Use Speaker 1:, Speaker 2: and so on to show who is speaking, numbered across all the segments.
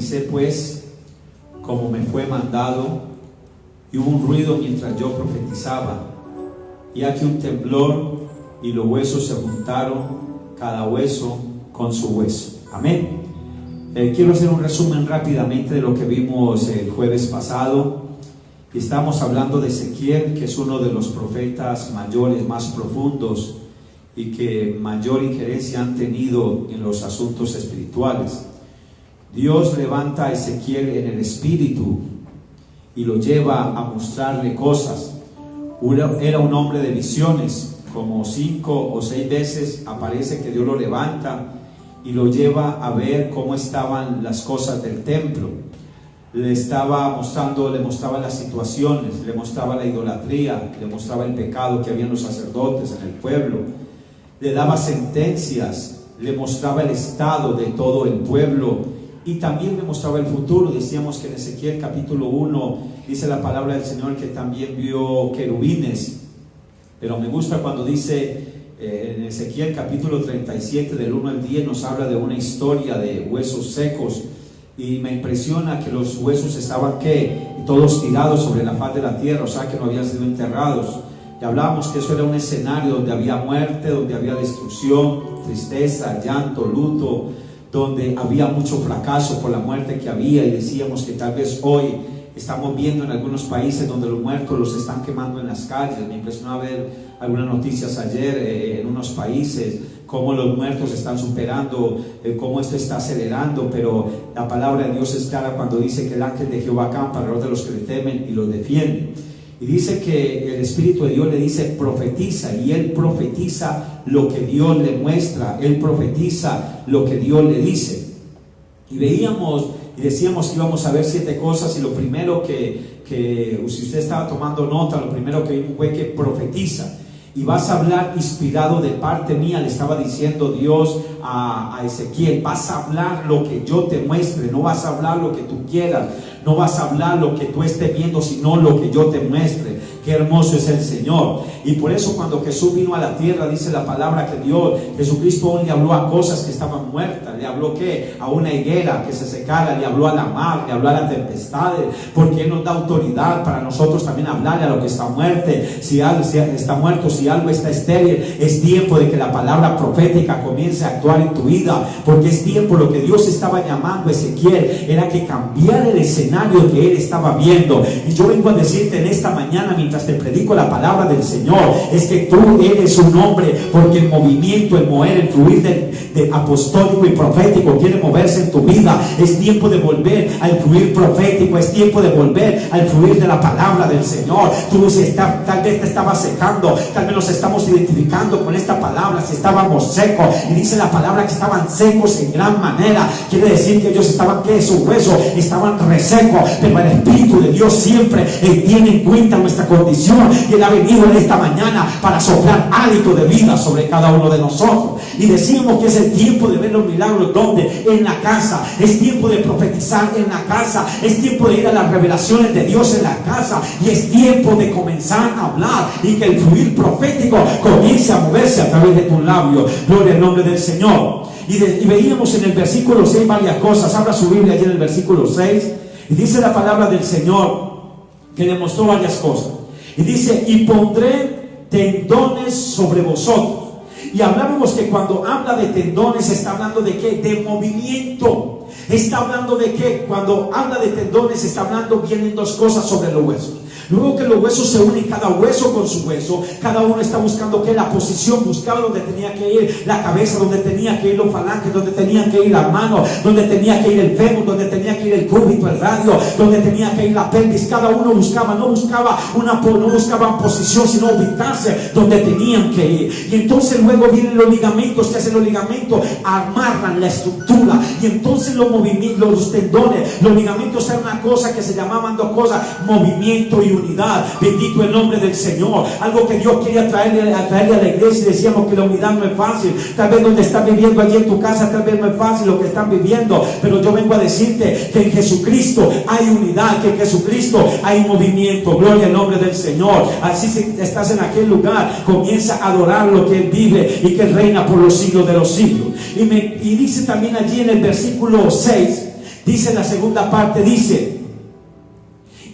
Speaker 1: profeticé pues como me fue mandado, y hubo un ruido mientras yo profetizaba, y aquí un temblor, y los huesos se juntaron, cada hueso con su hueso. Amén. Quiero hacer un resumen rápidamente de lo que vimos el jueves pasado. Estamos hablando de Ezequiel, que es uno de los profetas mayores, más profundos, y que mayor injerencia han tenido en los asuntos espirituales. Dios levanta a Ezequiel en el espíritu y lo lleva a mostrarle cosas. Era un hombre de visiones, como 5 o 6 veces aparece que Dios lo levanta y lo lleva a ver cómo estaban las cosas del templo. Le mostraba las situaciones, le mostraba la idolatría, le mostraba el pecado que habían los sacerdotes en el pueblo, le daba sentencias, le mostraba el estado de todo el pueblo y también le mostraba el futuro. Decíamos que en Ezequiel capítulo 1 dice la palabra del Señor que también vio querubines, pero me gusta cuando dice en Ezequiel capítulo 37 del 1 al 10 nos habla de una historia de huesos secos, y me impresiona que los huesos estaban todos tirados sobre la faz de la tierra, o sea que no habían sido enterrados. Y hablábamos que eso era un escenario donde había muerte, donde había destrucción, tristeza, llanto, luto, donde había mucho fracaso por la muerte que había. Y decíamos que tal vez hoy estamos viendo en algunos países donde los muertos los están quemando en las calles. Me impresionó ver algunas noticias ayer en unos países, cómo los muertos están superando, cómo esto está acelerando, pero la palabra de Dios es clara cuando dice que el ángel de Jehová acampa alrededor de los que le temen y los defiende. Y dice que el Espíritu de Dios le dice profetiza, y él profetiza lo que Dios le muestra, él profetiza lo que Dios le dice. Y veíamos y decíamos que íbamos a ver 7 cosas, y lo primero que si usted estaba tomando nota, lo primero que vimos fue que profetiza. Y vas a hablar inspirado de parte mía, le estaba diciendo Dios a Ezequiel, vas a hablar lo que yo te muestre, no vas a hablar lo que tú quieras, no vas a hablar lo que tú estés viendo, sino lo que yo te muestre. Qué hermoso es el Señor. Y por eso cuando Jesús vino a la tierra, dice la palabra que Jesucristo aún le habló a cosas que estaban muertas. Le habló a una higuera que se secara, le habló a la mar, le habló a las tempestades, porque Él nos da autoridad para nosotros también hablarle a lo que está muerto. Si algo está muerto, si algo está estéril, es tiempo de que la palabra profética comience a actuar en tu vida, porque es tiempo. Lo que Dios estaba llamando a Ezequiel era que cambiara el escenario que él estaba viendo. Y yo vengo a decirte en esta mañana, mientras te predico la palabra del Señor, es que tú eres un hombre, porque el movimiento, el mover, el fluir del apostólico y profético quiere moverse en tu vida. Es tiempo de volver al fluir profético, es tiempo de volver al fluir de la palabra del Señor. Tal vez te estabas secando, tal vez nos estamos identificando con esta palabra. Si estábamos secos, y dice la palabra que estaban secos en gran manera, quiere decir que ellos estaban, sus huesos estaban resecos, pero el Espíritu de Dios siempre tiene en cuenta nuestra condición, y Él ha venido en esta mañana para soplar hálito de vida sobre cada uno de nosotros. Y decíamos que es el tiempo de ver los milagros. ¿Dónde? En la casa. Es tiempo de profetizar en la casa, es tiempo de ir a las revelaciones de Dios en la casa, y es tiempo de comenzar a hablar, y que el fluir profético comience a moverse a través de tus labios. Gloria al nombre del Señor. Y veíamos en el versículo 6 varias cosas. Abra su Biblia allí en el versículo 6, y dice la palabra del Señor que le mostró varias cosas. Y dice: y pondré tendones sobre vosotros. Y hablábamos que cuando habla de tendones está hablando de ¿qué? De movimiento. Está hablando de ¿qué? Cuando habla de tendones está hablando, vienen 2 cosas sobre los huesos. Luego que los huesos se unen, cada hueso con su hueso, cada uno está buscando que la posición, buscaba donde tenía que ir la cabeza, donde tenía que ir los falanges, donde tenía que ir las manos, donde tenía que ir el fémur, donde tenía que ir el cúbito, el radio, donde tenía que ir la pelvis. Cada uno buscaba, no buscaban posición, sino ubicarse donde tenían que ir. Y entonces luego vienen los ligamentos. ¿Qué hacen los ligamentos? Amarran la estructura. Y entonces los movimientos, los tendones, los ligamentos eran una cosa que se llamaban 2 cosas: movimiento y unidad. Bendito el nombre del Señor. Algo que Dios quería traerle a la iglesia. Y decíamos que la unidad no es fácil. Tal vez donde estás viviendo allí en tu casa, tal vez no es fácil lo que están viviendo, pero yo vengo a decirte que en Jesucristo hay unidad, que en Jesucristo hay movimiento. Gloria al nombre del Señor. Así, si estás en aquel lugar, comienza a adorar lo que Él vive y que Él reina por los siglos de los siglos. Y dice también allí en el versículo 6: Dice la segunda parte, dice: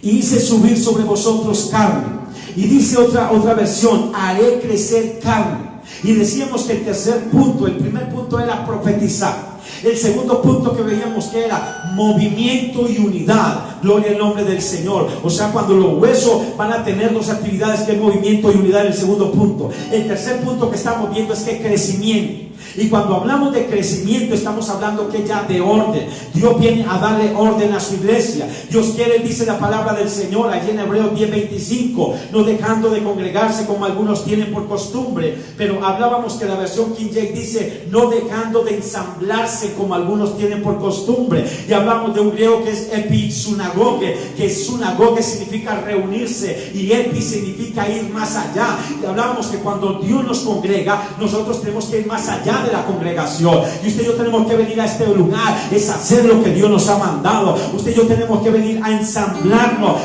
Speaker 1: y hice subir sobre vosotros carne. Y dice otra versión: haré crecer carne. Y decíamos que el tercer punto, el primer punto era profetizar. El segundo punto que veíamos que era movimiento y unidad. Gloria al nombre del Señor. O sea, cuando los huesos van a tener dos actividades, que es movimiento y unidad, el segundo punto. El tercer punto que estamos viendo es que crecimiento. Y cuando hablamos de crecimiento, estamos hablando que ya de orden. Dios viene a darle orden a su iglesia. Dios quiere, dice la palabra del Señor allí en Hebreos 10:25, no dejando de congregarse como algunos tienen por costumbre. Pero hablábamos que la versión King James dice: no dejando de ensamblarse como algunos tienen por costumbre. Y hablamos de un griego que es episunagoge, que sunagoge significa reunirse y epi significa ir más allá. Y hablábamos que cuando Dios nos congrega, nosotros tenemos que ir más allá de la congregación. Y usted y yo tenemos que venir a este lugar, es hacer lo que Dios nos ha mandado. Usted y yo tenemos que venir a ensamblarnos.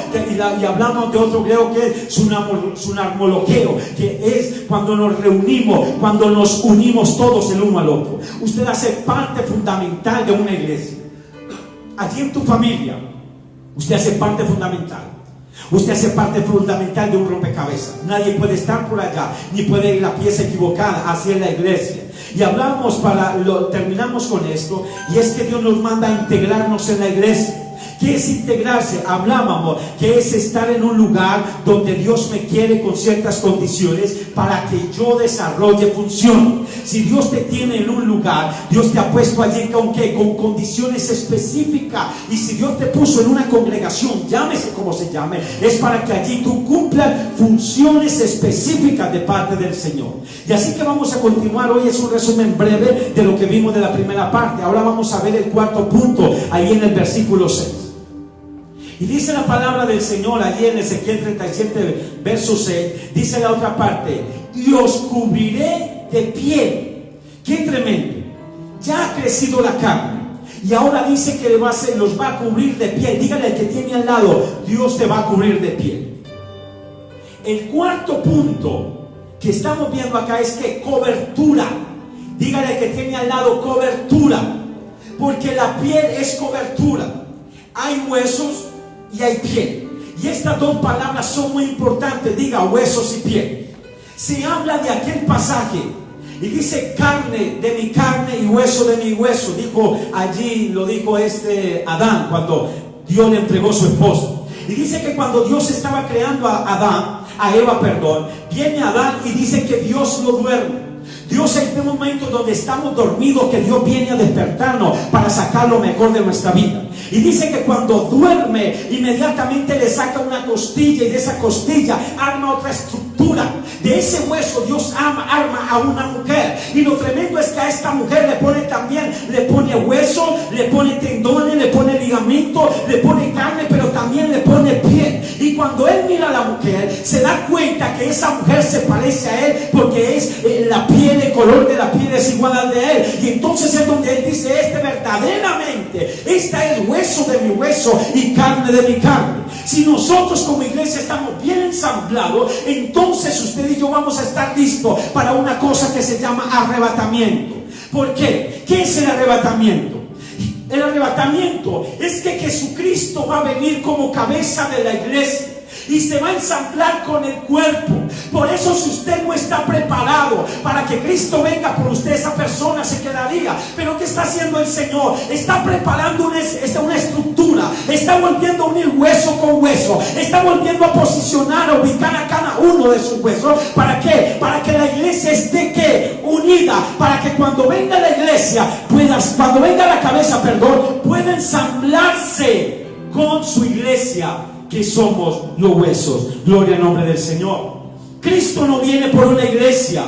Speaker 1: Y hablamos de otro griego que es sunarmologeo, que es cuando nos reunimos, cuando nos unimos todos el uno al otro. Usted hace parte fundamental de una iglesia. Allí en tu familia, usted hace parte fundamental. Usted hace parte fundamental de un rompecabezas. Nadie puede estar por allá, ni puede ir la pieza equivocada hacia la iglesia. Y hablamos terminamos con esto, y es que Dios nos manda a integrarnos en la iglesia. ¿Qué es integrarse? Hablábamos que es estar en un lugar donde Dios me quiere con ciertas condiciones para que yo desarrolle función. Si Dios te tiene en un lugar, Dios te ha puesto allí con condiciones específicas. Y si Dios te puso en una congregación, llámese como se llame, es para que allí tú cumplas funciones específicas de parte del Señor. Y así que vamos a continuar. Hoy es un resumen breve de lo que vimos de la primera parte. Ahora vamos a ver el cuarto punto, ahí en el versículo 6. Y dice la palabra del Señor allí en Ezequiel 37 verso 6, dice la otra parte: y os cubriré de piel. Qué tremendo. Ya ha crecido la carne, y ahora dice que los va a cubrir de piel. Dígale al que tiene al lado: Dios te va a cubrir de piel. El cuarto punto que estamos viendo acá es que cobertura. Dígale al que tiene al lado: cobertura. Porque la piel es cobertura. Hay huesos y hay piel, y estas dos palabras son muy importantes. Diga: huesos y piel. Se habla de aquel pasaje y dice: carne de mi carne y hueso de mi hueso. Dijo allí, lo dijo Adán cuando Dios le entregó su esposo. Y dice que cuando Dios estaba creando a Eva, viene Adán y dice que Dios lo duerme. Dios, en este momento donde estamos dormidos, que Dios viene a despertarnos para sacar lo mejor de nuestra vida. Y dice que cuando duerme, inmediatamente le saca una costilla, y de esa costilla arma otra estructura. De ese hueso Dios arma a una mujer. Y lo tremendo es que a esta mujer le pone hueso, le pone tendones, le pone ligamento, le pone carne, pero también le pone piel. Y cuando él mira a la mujer, se da cuenta que esa mujer se parece a él, porque es la piel, el color de la piel es igual al de él. Y entonces es donde él dice: verdaderamente, esta es hueso de mi hueso y carne de mi carne. Si nosotros como iglesia estamos bien ensamblados, entonces usted y yo vamos a estar listos para una cosa que se llama arrebatamiento. ¿Por qué? ¿Qué es el arrebatamiento? El arrebatamiento es que Jesucristo va a venir como cabeza de la iglesia y se va a ensamblar con el cuerpo. Por eso, si usted no está preparado para que Cristo venga por usted, esa persona se quedaría. Pero ¿qué está haciendo el Señor? Está preparando una estructura. Está volviendo a unir hueso con hueso. Está volviendo a posicionar, a ubicar a cada uno de sus huesos. ¿Para qué? Para que la iglesia esté unida. Para que cuando venga la iglesia, cuando venga la cabeza, pueda ensamblarse con su iglesia, que somos los huesos. Gloria al nombre del Señor. Cristo no viene por una iglesia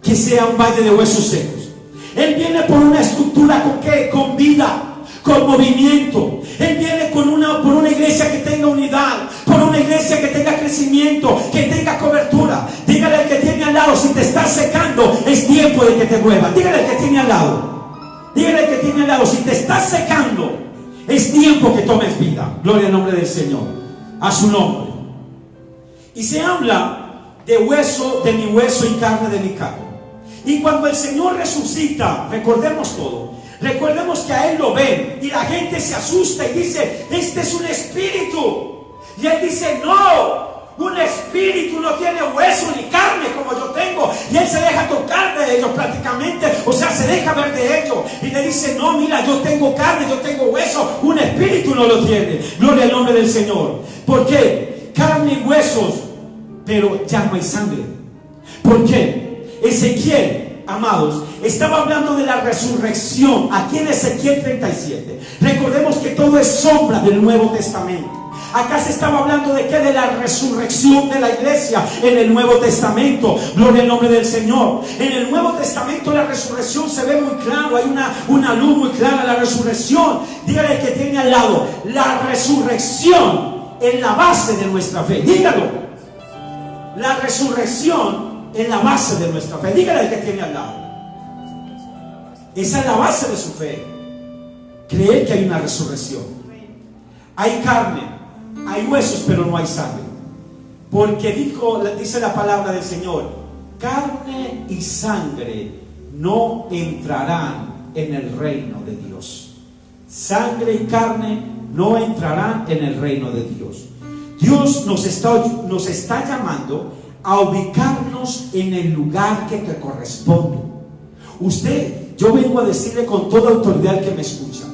Speaker 1: que sea un valle de huesos secos. Él viene por una estructura con vida, con movimiento. Él viene por una iglesia que tenga unidad, por una iglesia que tenga crecimiento, que tenga cobertura. Dígale al que tiene al lado: si te estás secando, es tiempo de que te muevas. Dígale al que tiene al lado. Dígale al que tiene al lado: si te estás secando, es tiempo que tomes vida. Gloria al nombre del Señor, a su nombre. Y se habla de hueso de mi hueso y carne de mi carne. Y cuando el Señor resucita, recordemos todo, Recordemos que a él lo ven y la gente se asusta y dice, este es un espíritu. Y él dice, no, un espíritu no tiene hueso ni carne como yo tengo. Y él se deja tocar de ellos prácticamente, o sea, se deja ver de ellos. Y le dice, no, mira, yo tengo carne, yo tengo hueso, un espíritu no lo tiene. Gloria al nombre del Señor. ¿Por qué? Carne y huesos, pero ya no hay sangre. ¿Por qué? Ezequiel, amados, estaba hablando de la resurrección aquí en Ezequiel 37. Recordemos que todo es sombra del Nuevo Testamento. Acá se estaba hablando de qué, de la resurrección de la iglesia en el Nuevo Testamento. Gloria al nombre del Señor. En el Nuevo Testamento la resurrección se ve muy claro. Hay una luz muy clara, la resurrección. Dígale al que tiene al lado, la resurrección es la base de nuestra fe. Dígalo. La resurrección es la base de nuestra fe. Dígale al que tiene al lado. Esa es la base de su fe. Creer que hay una resurrección. Hay carne, hay huesos, pero no hay sangre. Porque dice la palabra del Señor, carne y sangre no entrarán en el reino de Dios. Sangre y carne no entrarán en el reino de Dios. Dios nos está llamando a ubicarnos en el lugar que te corresponde. Yo vengo a decirle con toda autoridad que me escucha.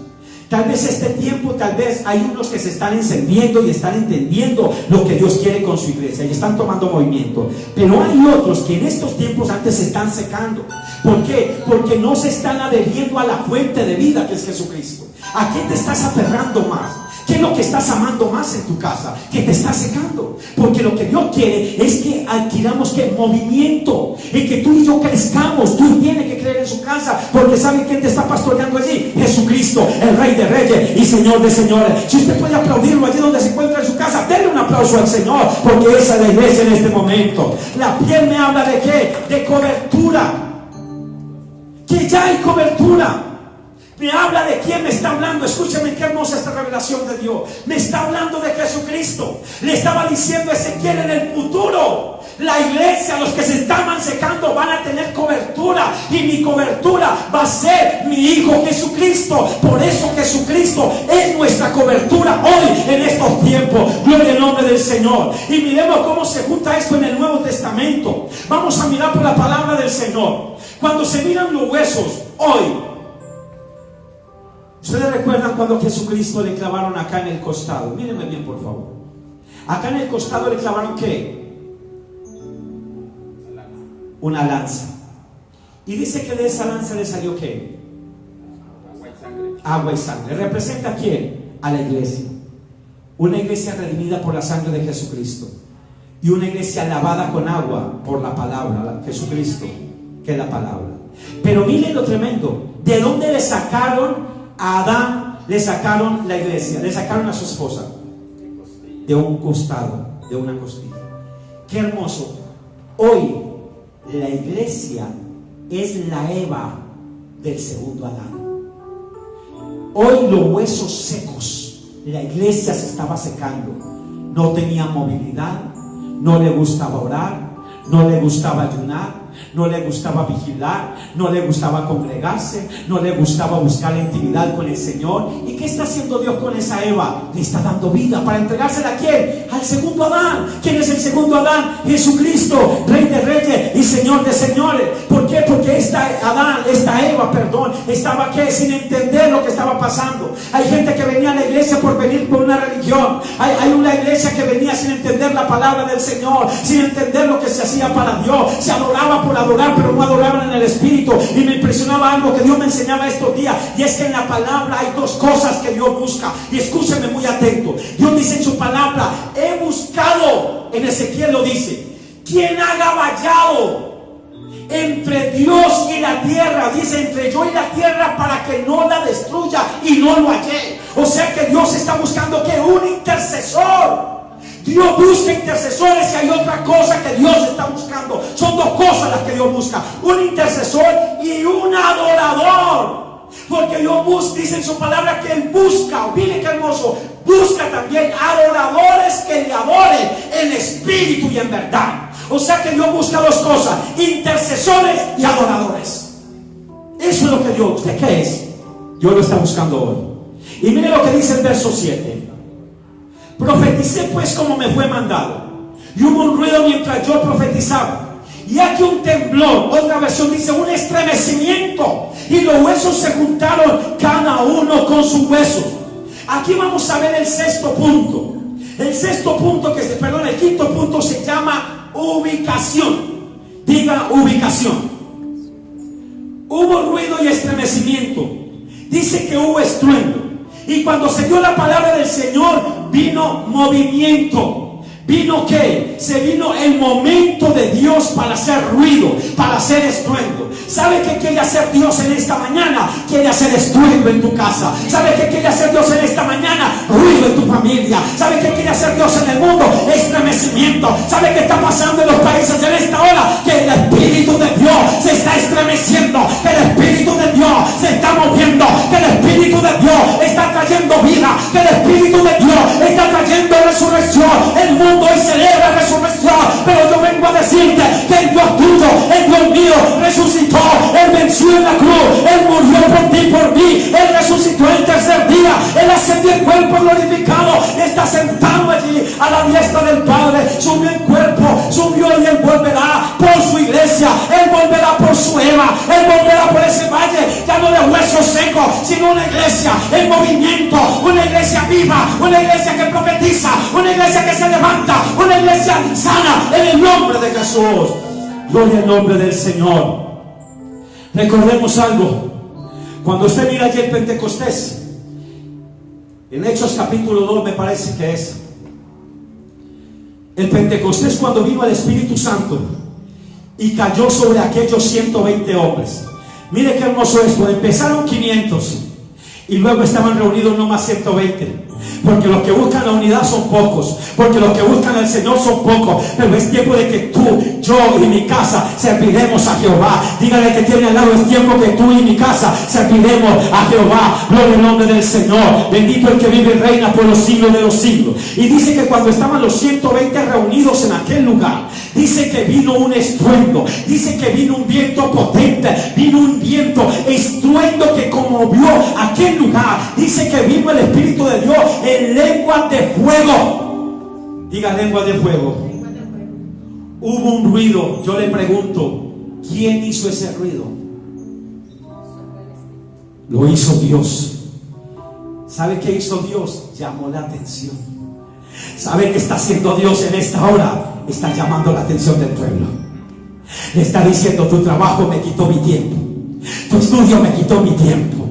Speaker 1: Tal vez este tiempo, tal vez hay unos que se están encendiendo y están entendiendo lo que Dios quiere con su iglesia y están tomando movimiento. Pero hay otros que en estos tiempos antes se están secando. ¿Por qué? Porque no se están adheriendo a la fuente de vida que es Jesucristo. ¿A qué te estás aferrando más? ¿Qué es lo que estás amando más en tu casa? Que te está secando. Porque lo que Dios quiere es que adquiramos movimiento, en que tú y yo crezcamos. Tú tienes que creer en su casa, porque ¿sabe quién te está pastoreando allí? Jesucristo, el Rey de Reyes y Señor de Señores. Si usted puede aplaudirlo allí donde se encuentra en su casa, denle un aplauso al Señor, porque esa es la iglesia en este momento. La piel me habla de ¿qué? De cobertura. Que ya hay cobertura. Me habla de quién me está hablando. Escúcheme qué hermosa esta revelación de Dios. Me está hablando de Jesucristo. Le estaba diciendo a Ezequiel, en el futuro la iglesia, los que se estaban secando, van a tener cobertura. Y mi cobertura va a ser mi Hijo Jesucristo. Por eso Jesucristo es nuestra cobertura hoy en estos tiempos. Gloria al nombre del Señor. Y miremos cómo se junta esto en el Nuevo Testamento. Vamos a mirar por la palabra del Señor. Cuando se miran los huesos hoy, ¿ustedes recuerdan cuando Jesucristo le clavaron acá en el costado? Mírenme bien, por favor. Acá en el costado le clavaron ¿qué? Una lanza. Y dice que de esa lanza le salió ¿qué? Agua y sangre. Agua y sangre. ¿Representa a quién? A la iglesia. Una iglesia redimida por la sangre de Jesucristo. Y una iglesia lavada con agua por la palabra, Jesucristo, que es la palabra. Pero miren lo tremendo. ¿De dónde le sacaron a Adán? Le sacaron la iglesia, le sacaron a su esposa de un costado, de una costilla. Qué hermoso. Hoy la iglesia es la Eva del segundo Adán. Hoy los huesos secos, la iglesia se estaba secando. No tenía movilidad, no le gustaba orar, no le gustaba ayunar, no le gustaba vigilar, no le gustaba congregarse, no le gustaba buscar la intimidad con el Señor. ¿Y qué está haciendo Dios con esa Eva? Le está dando vida para entregársela ¿a quién? Al segundo Adán. ¿Quién es el segundo Adán? Jesucristo, Rey de Reyes y Señor de Señores. ¿Por qué? Porque esta Eva, estaba ¿qué? Sin entender lo que estaba pasando. Hay gente que venía a la iglesia por venir por una religión. Hay una iglesia que venía sin entender la palabra del Señor, sin entender lo que se hacía para Dios. Se adoraba por adorar, pero no adoraban en el Espíritu. Y me impresionaba algo que Dios me enseñaba estos días, y es que en la palabra hay dos cosas que Dios busca. Y escúcheme muy atento. Dios dice en su palabra: he buscado, en Ezequiel lo dice, quien haga vallado entre Dios y la tierra. Dice: entre yo y la tierra, para que no la destruya, y no lo hallé. O sea que Dios está buscando que un intercesor. Dios busca intercesores, y hay otra cosa que Dios está buscando. Son dos cosas las que Dios busca: un intercesor y un adorador. Porque Dios busca, dice en su palabra que Él busca, miren qué hermoso, busca también adoradores que le adoren en espíritu y en verdad. O sea que Dios busca dos cosas: intercesores y adoradores. Eso es lo que Dios. ¿Usted qué es? Dios lo está buscando hoy. Y mire lo que dice el verso 7. Profeticé pues como me fue mandado, y hubo un ruido mientras yo profetizaba, y aquí un temblor. Otra versión dice un estremecimiento, y los huesos se juntaron cada uno con sus huesos. Aquí vamos a ver el sexto punto. El quinto punto se llama ubicación. Diga ubicación. Hubo ruido y estremecimiento. Dice que hubo estruendo. Y cuando se dio la palabra del Señor, vino movimiento. ¿Vino qué? Se vino el momento de Dios para hacer ruido, para hacer estruendo. ¿Sabe qué quiere hacer Dios en esta mañana? Quiere hacer estruendo en tu casa. ¿Sabe qué quiere hacer Dios en esta mañana? Ruido en tu familia. ¿Sabe qué quiere hacer Dios en el mundo? Estremecimiento. ¿Sabe qué está pasando en los países en esta hora? Que el Espíritu de Dios se está estremeciendo, que el Espíritu de Dios se está moviendo, que el Espíritu de Dios está trayendo vida, que el Espíritu de Dios está trayendo resurrección. El mundo hoy celebra resurrección, pero yo vengo a decirte que el Dios tuyo, el Dios mío, resucitó. Él venció en la cruz, Él murió por ti, por mí. Él resucitó el tercer día. Él ascendió en cuerpo glorificado, está sentado allí a la diestra del Padre. Subió en cuerpo, subió, y Él volverá por su iglesia. Él volverá por su Eva. Él volverá por ese valle, ya no de huesos secos, sino una iglesia en movimiento, una iglesia viva, una iglesia que profetiza, una iglesia que se levanta, una iglesia sana en el nombre de Jesús. Gloria al nombre del Señor. Recordemos algo. Cuando usted mira allí el Pentecostés, en Hechos capítulo 2 me parece que es el Pentecostés, cuando vino el Espíritu Santo y cayó sobre aquellos 120 hombres. Mire qué hermoso esto. Empezaron 500 y luego estaban reunidos no más 120. Porque los que buscan la unidad son pocos, porque los que buscan al Señor son pocos. Pero es tiempo de que tú, yo y mi casa serviremos a Jehová. Dígale que tiene al lado: es tiempo que tú y mi casa serviremos a Jehová. Gloria al nombre del Señor. Bendito el que vive y reina por los siglos de los siglos. Y dice que cuando estaban los 120 reunidos en aquel lugar, dice que vino un estruendo, dice que vino un viento potente, vino un viento estruendo que conmovió aquel lugar. Dice que vino el Espíritu de Dios en lengua de fuego. Diga lengua de fuego. Hubo un ruido. Yo le pregunto, ¿quién hizo ese ruido? Lo hizo Dios. ¿Sabe qué hizo Dios? Llamó la atención. ¿Sabe qué está haciendo Dios en esta hora? Está llamando la atención del pueblo. Le está diciendo: tu trabajo me quitó mi tiempo, tu estudio me quitó mi tiempo,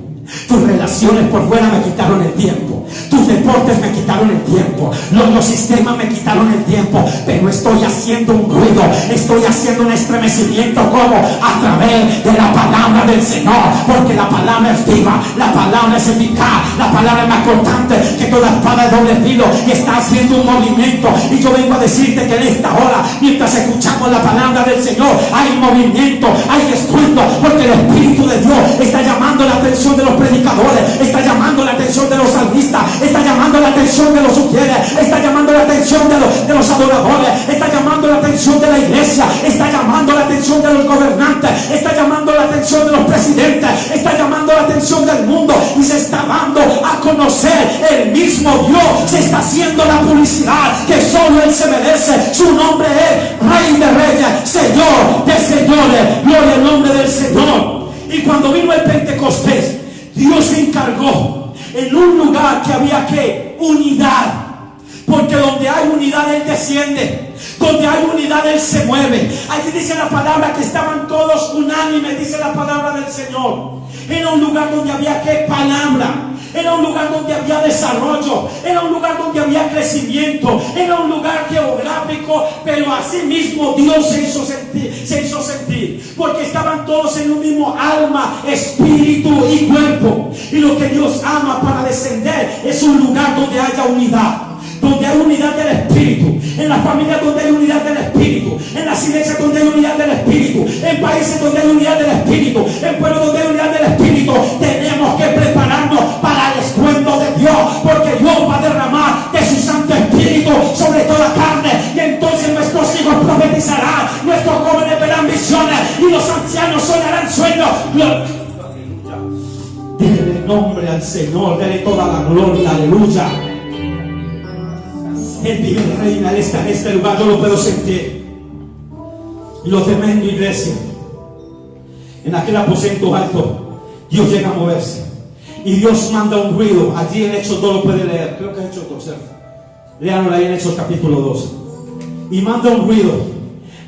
Speaker 1: tus relaciones por fuera me quitaron el tiempo, tus deportes me quitaron el tiempo, los sistemas me quitaron el tiempo. Pero estoy haciendo un ruido, estoy haciendo un estremecimiento. ¿Cómo? A través de la palabra del Señor. Porque la palabra es viva, la palabra es eficaz, la palabra es más cortante que toda espada de doble filo. Y está haciendo un movimiento. Y yo vengo a decirte que en esta hora, mientras escuchamos la palabra del Señor, hay movimiento, hay estruendo. Porque el Espíritu de Dios está llamando la atención de los predicadores, está llamando la atención de los salmistas, está llamando la atención de los sugieres, está llamando la atención de los adoradores, está llamando la atención de la iglesia, está llamando la atención de los gobernantes, está llamando la atención de los presidentes, está llamando la atención del mundo. Y se está dando a conocer el mismo Dios. Se está haciendo la publicidad que solo Él se merece. Su nombre es Rey de Reyes, Señor de Señores. Gloria al nombre del Señor. Y cuando vino el Pentecostés, Dios se encargó en un lugar que había que unidad. Porque donde hay unidad Él desciende, donde hay unidad Él se mueve. Aquí dice la palabra que estaban todos unánimes, dice la palabra del Señor. Era un lugar donde había que palabra, era un lugar donde había desarrollo, era un lugar donde había crecimiento, era un lugar geográfico, pero asimismo Dios se hizo sentir, porque estaban todos en un mismo alma, espíritu y cuerpo. Y lo que Dios ama para descender es un lugar donde haya unidad, donde hay unidad del Espíritu, en las familias donde hay unidad del Espíritu, en las iglesias donde hay unidad del Espíritu, en países donde hay unidad del Espíritu, en pueblos donde hay unidad del Espíritu. Tenemos que prepararnos para el estruendo de Dios, porque Dios va a derramar de su Santo Espíritu sobre toda carne, y entonces nuestros hijos profetizarán, nuestros jóvenes verán visiones y los ancianos soñarán sueños. Déjeme el nombre al Señor, dele toda la gloria, aleluya. Él vive y reina, Él está en este lugar, yo lo puedo sentir. Y lo tremendo, iglesia, en aquel aposento alto, Dios llega a moverse. Y Dios manda un ruido. Allí en Hechos 2 lo puede leer. Creo que es Hechos 2, ¿cierto? Léanlo ahí en Hechos capítulo 2. Y manda un ruido,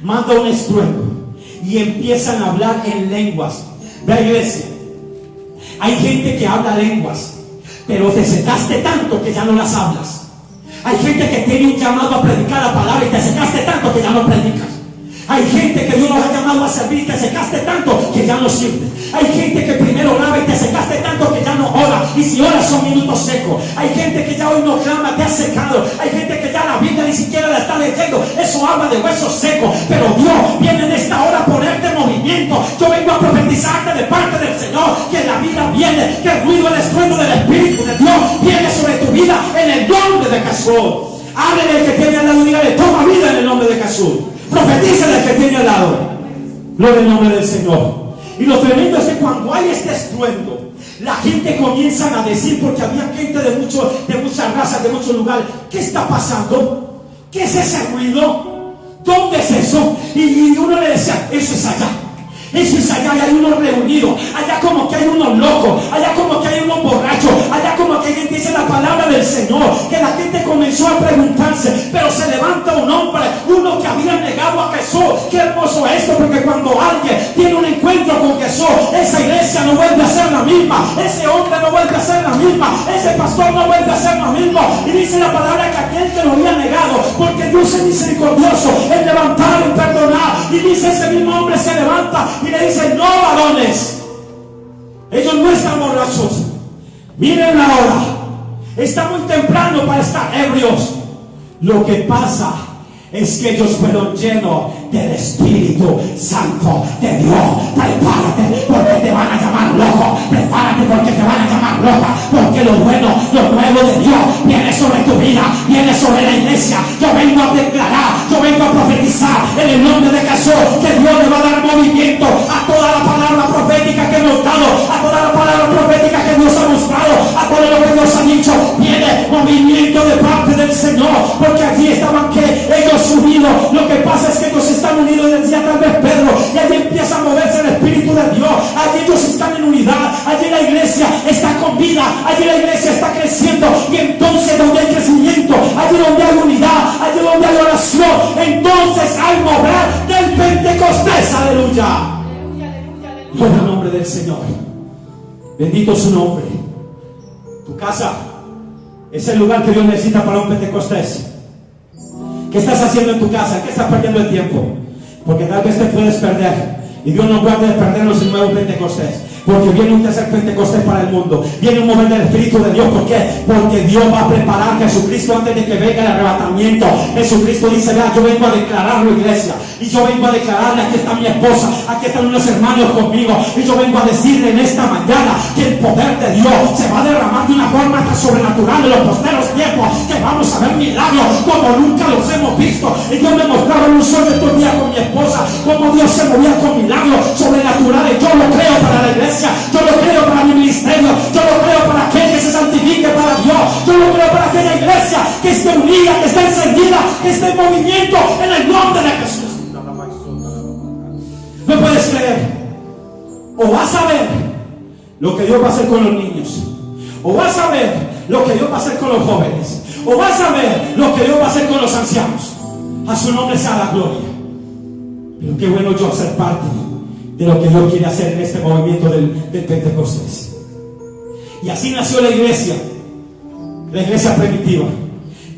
Speaker 1: manda un estruendo. Y empiezan a hablar en lenguas. Vea, iglesia, hay gente que habla lenguas, pero te secaste tanto que ya no las hablas. Hay gente que tiene un llamado a predicar la palabra y te secaste tanto que ya no predicas. Hay gente que Dios nos ha llamado a servir y te secaste tanto que ya no sirves. Hay gente que primero oraba y te secaste tanto que ya no ora. Y si oras son minutos secos. Hay gente que ya hoy no clama, te ha secado. Hay gente que ya la Biblia ni siquiera la está leyendo. Eso habla de huesos secos. Pero Dios viene en esta hora a ponerte en movimiento. Yo vengo a profetizarte de parte del Señor que la vida viene, que el ruido, el estruendo del Espíritu de Dios viene sobre tu vida en el nombre de Jesús. Háblele al que tiene al lado y dígale: toma vida en el nombre de Jesús. Profetízale al que tiene al lado. Gloria al nombre del Señor. Y lo tremendo es que cuando hay este estruendo, la gente comienza a decir, porque había gente de muchas razas, de muchos lugares: ¿qué está pasando? ¿Qué es ese ruido? ¿Dónde es eso? Y uno le decía: eso es allá. Eso es allá, y hay unos reunidos. Allá como que hay unos locos. Allá como que hay unos borrachos. Allá como que alguien dice la palabra del Señor. Que la gente comenzó a preguntarse. Pero se levanta un hombre, uno que había negado a Jesús. Qué hermoso esto, porque cuando alguien tiene un encuentro con Jesús, esa iglesia no vuelve a ser la misma. Ese hombre no vuelve a ser la misma. Ese pastor no vuelve a ser lo mismo. Y dice la palabra que aquel que lo había negado, porque Dios es misericordioso en levantar y perdonar. Y dice, ese mismo hombre se levanta y le dice: no, varones, ellos no están borrachos. Miren la hora, está muy temprano para estar ebrios. Lo que pasa es que ellos fueron llenos del Espíritu Santo de Dios. Prepárate porque te van a llamar loco. Prepárate porque te van a llamar loca. Porque lo bueno, lo nuevo de Dios viene sobre tu vida, viene sobre la iglesia. Yo vengo a declarar, yo vengo a profetizar en el nombre de Jesús que Dios le va a dar movimiento a toda la palabra profética que hemos dado, a toda la palabra profética que Dios ha mostrado, a todo lo que Dios ha dicho. Viene movimiento de parte del Señor, porque allí estaban que ellos unidos. Lo que pasa es que ellos están unidos, decía tal vez Pedro, y allí empieza a moverse el Espíritu de Dios. Allí ellos están en unidad, allí la iglesia está con vida, allí la iglesia está creciendo. Y entonces donde hay crecimiento, allí donde hay unidad, allí donde hay oración, entonces hay mover del Pentecostés. Aleluya. Gloria al nombre del Señor. Bendito su nombre. Tu casa es el lugar que Dios necesita para un Pentecostés. ¿Qué estás haciendo en tu casa? ¿Qué estás perdiendo el tiempo? Porque tal vez te puedes perder. Y Dios nos guarde de perdernos el nuevo Pentecostés. Porque viene un tercer Pentecostés para el mundo. Viene un mover del Espíritu de Dios. ¿Por qué? Porque Dios va a preparar a Jesucristo antes de que venga el arrebatamiento. Jesucristo dice: ya, yo vengo a declararlo, iglesia. Y yo vengo a declararle: aquí está mi esposa, aquí están unos hermanos conmigo. Y yo vengo a decirle en esta mañana que el poder de Dios se va a derramar de una forma tan sobrenatural en los posteros tiempos, que vamos a ver milagros como nunca los hemos visto. Y Dios me mostraba en un sueño estos días con mi esposa cómo Dios se movía con milagros sobrenaturales. Yo lo creo para la iglesia. Yo lo creo para mi ministerio. Yo lo creo para aquel que se santifique para Dios. Yo lo creo para aquella iglesia que esté unida, que esté encendida, que esté en movimiento en el nombre de Jesús. No puedes creer. O vas a ver lo que Dios va a hacer con los niños, o vas a ver lo que Dios va a hacer con los jóvenes, o vas a ver lo que Dios va a hacer con los ancianos. A su nombre sea la gloria. Pero qué bueno yo ser parte de lo que Dios quiere hacer en este movimiento del Pentecostés. Y así nació la iglesia primitiva.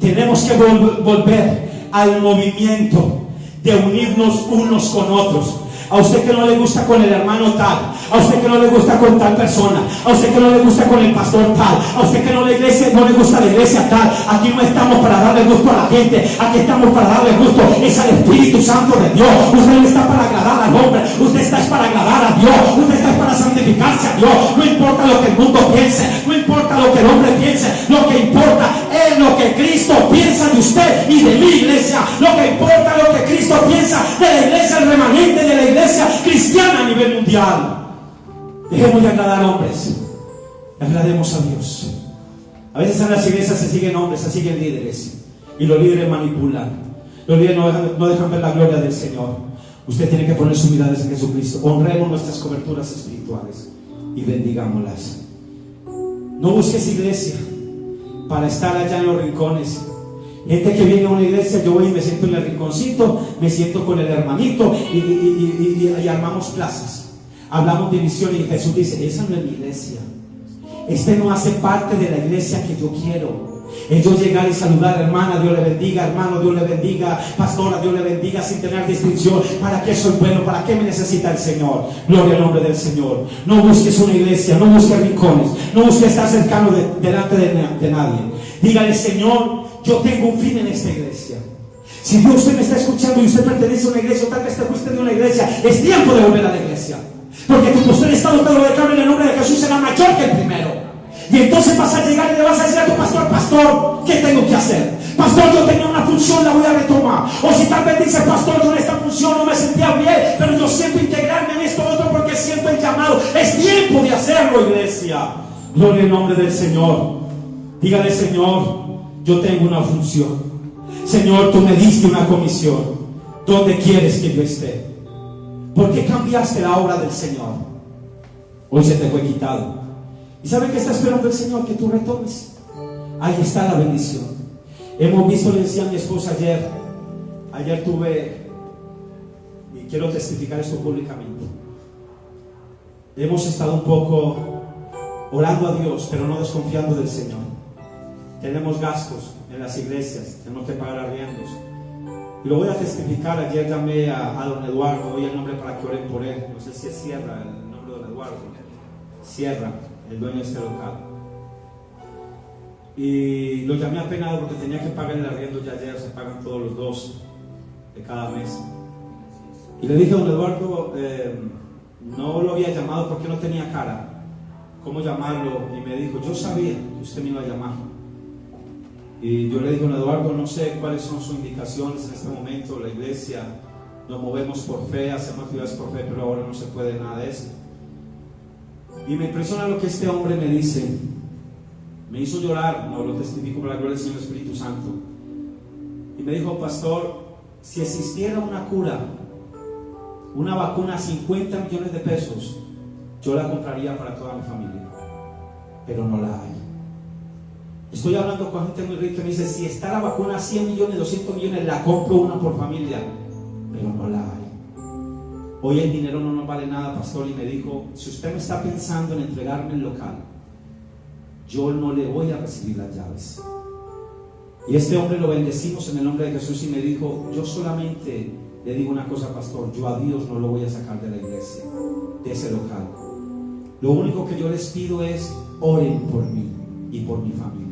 Speaker 1: Tenemos que volver al movimiento de unirnos unos con otros. A usted que no le gusta con el hermano tal, a usted que no le gusta con tal persona, a usted que no le gusta con el pastor tal, a usted que no le gusta la iglesia tal. Aquí no estamos para darle gusto a la gente, aquí estamos para darle gusto es al Espíritu Santo de Dios. Usted no está para agradar al hombre, usted está para agradar a Dios, usted está para santificarse a Dios. No importa lo que el mundo piense, no importa lo que el hombre piense, lo que importa es lo que Cristo piensa de usted y de mi iglesia. Lo que importa es lo que Cristo piensa de la iglesia, el remanente de la iglesia cristiana a nivel mundial. Dejemos de agradar hombres
Speaker 2: Agrademos a Dios. A veces en las iglesias se siguen hombres, se siguen líderes, y los líderes manipulan. Los líderes no dejan ver la gloria del Señor. Usted tiene que poner su mirada en Jesucristo. Honremos nuestras coberturas espirituales y bendigámoslas. No busques iglesia para estar allá en los rincones. Gente que viene a una iglesia, yo voy y me siento en el rinconcito, me siento con el hermanito y armamos plazas. Hablamos de misión y Jesús dice, esa no es mi iglesia. Este no hace parte de la iglesia que yo quiero. Es yo llegar y saludar, hermana, Dios le bendiga, hermano, Dios le bendiga, pastora, Dios le bendiga, sin tener distinción. ¿Para qué soy bueno? ¿Para qué me necesita el Señor? Gloria al nombre del Señor. No busques una iglesia, no busques rincones, no busques estar cercano delante de nadie. Dígale, Señor, yo tengo un fin en esta iglesia. Si Dios usted me está escuchando y usted pertenece a una iglesia, o tal vez te fuiste de una iglesia, es tiempo de volver a la iglesia. Porque tu posterior estado todo lo declaro en el nombre de Jesús será mayor que el primero. Y entonces vas a llegar y le vas a decir a tu pastor, pastor, ¿qué tengo que hacer? Pastor, yo tenía una función, la voy a retomar. O si tal vez dice, pastor, yo en esta función no me sentía bien, pero yo siento integrarme en esto otro porque siento el llamado. Es tiempo de hacerlo, iglesia. Gloria al nombre del Señor. Dígale, Señor, yo tengo una función. Señor, tú me diste una comisión. ¿Dónde quieres que yo esté? ¿Por qué cambiaste la obra del Señor? Hoy se te fue quitado. ¿Y sabe qué está esperando el Señor? Que tú retomes. Ahí está la bendición. Hemos visto, le decía a mi esposa ayer tuve, y quiero testificar esto públicamente, hemos estado un poco orando a Dios, pero no desconfiando del Señor. Tenemos gastos en las iglesias, tenemos que pagar arriendos. Y lo voy a testificar. Ayer llamé a don Eduardo, doy el nombre para que oren por él. No sé si es Sierra el nombre de don Eduardo. Sierra, el dueño de este local. Y lo llamé apenado porque tenía que pagar el arriendo ya ayer. Se pagan todos los 2 de cada mes. Y le dije a don Eduardo, no lo había llamado porque no tenía cara. ¿Cómo llamarlo? Y me dijo, yo sabía que usted me iba a llamar. Y yo le dije a don Eduardo, no sé cuáles son sus indicaciones en este momento. La iglesia, nos movemos por fe, hacemos actividades por fe, pero ahora no se puede nada de eso. Y me impresiona lo que este hombre me dice. Me hizo llorar, no lo testifico por la gloria del Señor Espíritu Santo. Y me dijo, pastor, si existiera una cura, una vacuna a 50 millones de pesos, yo la compraría para toda mi familia, pero no la hay. Estoy hablando con gente muy rica que me dice, si está la vacuna a 100 millones, 200 millones, la compro una por familia, pero no la hay. Hoy el dinero no nos vale nada, pastor. Y me dijo, si usted me está pensando en entregarme el local, yo no le voy a recibir las llaves. Y este hombre lo bendecimos en el nombre de Jesús y me dijo, yo solamente le digo una cosa, pastor, yo a Dios no lo voy a sacar de la iglesia, de ese local. Lo único que yo les pido es, oren por mí y por mi familia.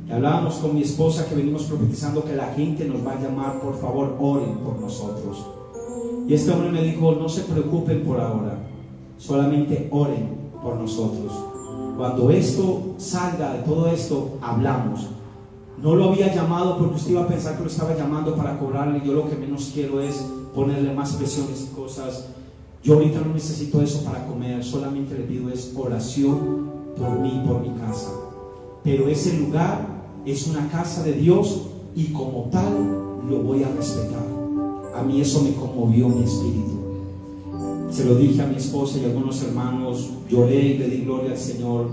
Speaker 2: Y hablábamos con mi esposa que venimos profetizando que la gente nos va a llamar, por favor, oren por nosotros. Y este hombre me dijo, no se preocupen por ahora, solamente oren por nosotros. Cuando esto salga, de todo esto, hablamos. No lo había llamado porque usted iba a pensar que lo estaba llamando para cobrarle. Yo lo que menos quiero es ponerle más presiones y cosas. Yo ahorita no necesito eso para comer, solamente le pido es oración por mí, por mi casa. Pero ese lugar es una casa de Dios y como tal lo voy a respetar. A mí eso me conmovió mi espíritu. Se lo dije a mi esposa y a algunos hermanos, lloré y le di gloria al Señor,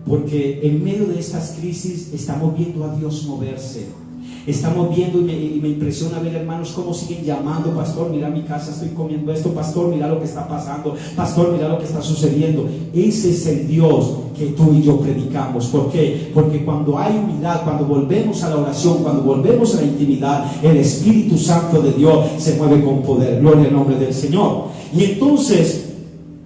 Speaker 2: porque en medio de estas crisis estamos viendo a Dios moverse. Estamos viendo y me impresiona ver, hermanos, cómo siguen llamando. Pastor, mira mi casa, estoy comiendo esto. Pastor, mira lo que está pasando. Pastor, mira lo que está sucediendo. Ese es el Dios que tú y yo predicamos. ¿Por qué? Porque cuando hay humildad, cuando volvemos a la oración, cuando volvemos a la intimidad, el Espíritu Santo de Dios se mueve con poder. Gloria al nombre del Señor. Y entonces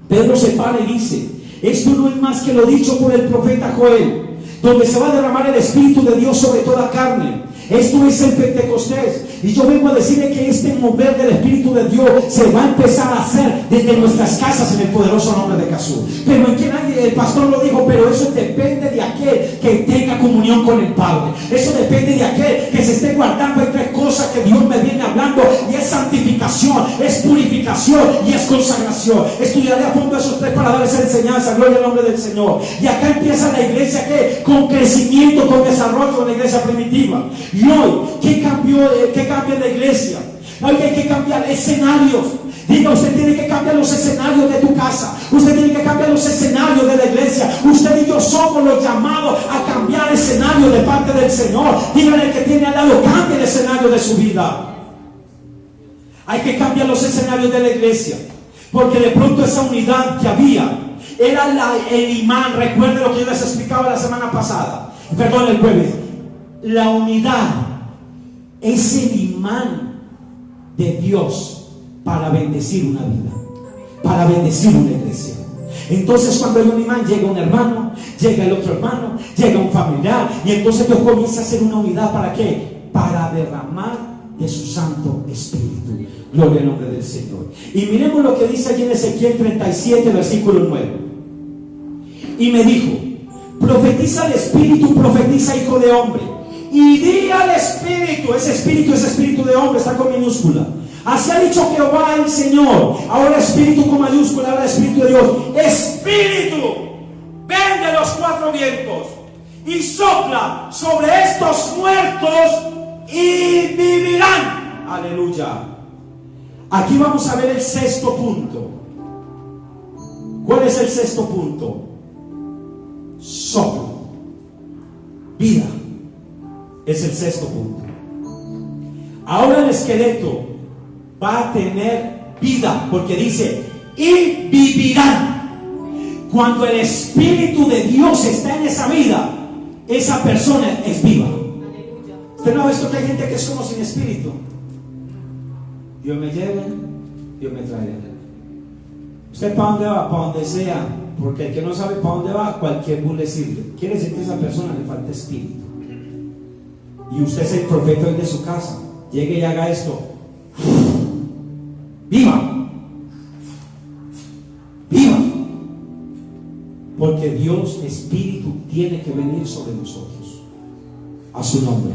Speaker 2: Pedro se para y dice, esto no es más que lo dicho por el profeta Joel, donde se va a derramar el Espíritu de Dios sobre toda carne. Esto es el Pentecostés. Y yo vengo a decirle que este mover del Espíritu de Dios se va a empezar a hacer desde nuestras casas en el poderoso nombre de Jesús. Pero en que nadie, el pastor lo dijo, pero eso depende de aquel que tenga comunión con el Padre. Eso depende de aquel que se esté guardando entre cosas
Speaker 3: cosa que Dios me viene hablando, y es santificación, es purificación y es consagración. Estudiaré a fondo esos tres para dar esa enseñanza. Gloria al nombre del Señor. Y acá empieza la iglesia que con crecimiento, con desarrollo, con la iglesia primitiva. Y hoy, ¿qué cambia en la iglesia? Hoy hay que cambiar escenarios. Diga, usted tiene que cambiar los escenarios de tu casa. Usted tiene que cambiar los escenarios de la iglesia. Usted y yo somos los llamados a cambiar escenarios de parte del Señor. Dígale al que tiene al lado, cambie el escenario de su vida. Hay que cambiar los escenarios de la iglesia, porque de pronto esa unidad que había era el imán. Recuerden lo que yo les explicaba la semana pasada, perdón, el jueves. La unidad es el imán de Dios para bendecir una vida, para bendecir una iglesia. Entonces, cuando hay un imán, llega un hermano, llega el otro hermano, llega un familiar, y entonces Dios comienza a hacer una unidad. ¿Para qué? Para derramar de su Santo Espíritu. Gloria al nombre del Señor. Y miremos lo que dice allí en Ezequiel 37, versículo 9. Y me dijo: profetiza al Espíritu, profetiza, hijo de hombre, y di al Espíritu. Ese espíritu de hombre está con minúscula. Así ha dicho Jehová el Señor. Ahora espíritu con mayúscula, ahora espíritu de Dios. Espíritu, ven de los cuatro vientos y sopla sobre estos muertos y vivirán. Aleluya. Aquí vamos a ver el sexto punto. ¿Cuál es el sexto punto? Soplo, vida, es el sexto punto. Ahora el esqueleto va a tener vida, porque dice: y vivirán. Cuando el Espíritu de Dios está en esa vida, esa persona es viva. Usted no ha visto que hay gente que es como sin espíritu. Dios me lleve, Dios me trae. ¿Usted para dónde va? Para donde sea. Porque el que no sabe para dónde va, cualquier bus le sirve. Quiere decir que a esa persona le falta espíritu. Y usted es el profeta hoy de su casa. Llegue y haga esto. ¡Viva! ¡Viva! Porque Dios, Espíritu, tiene que venir sobre nosotros. A su nombre.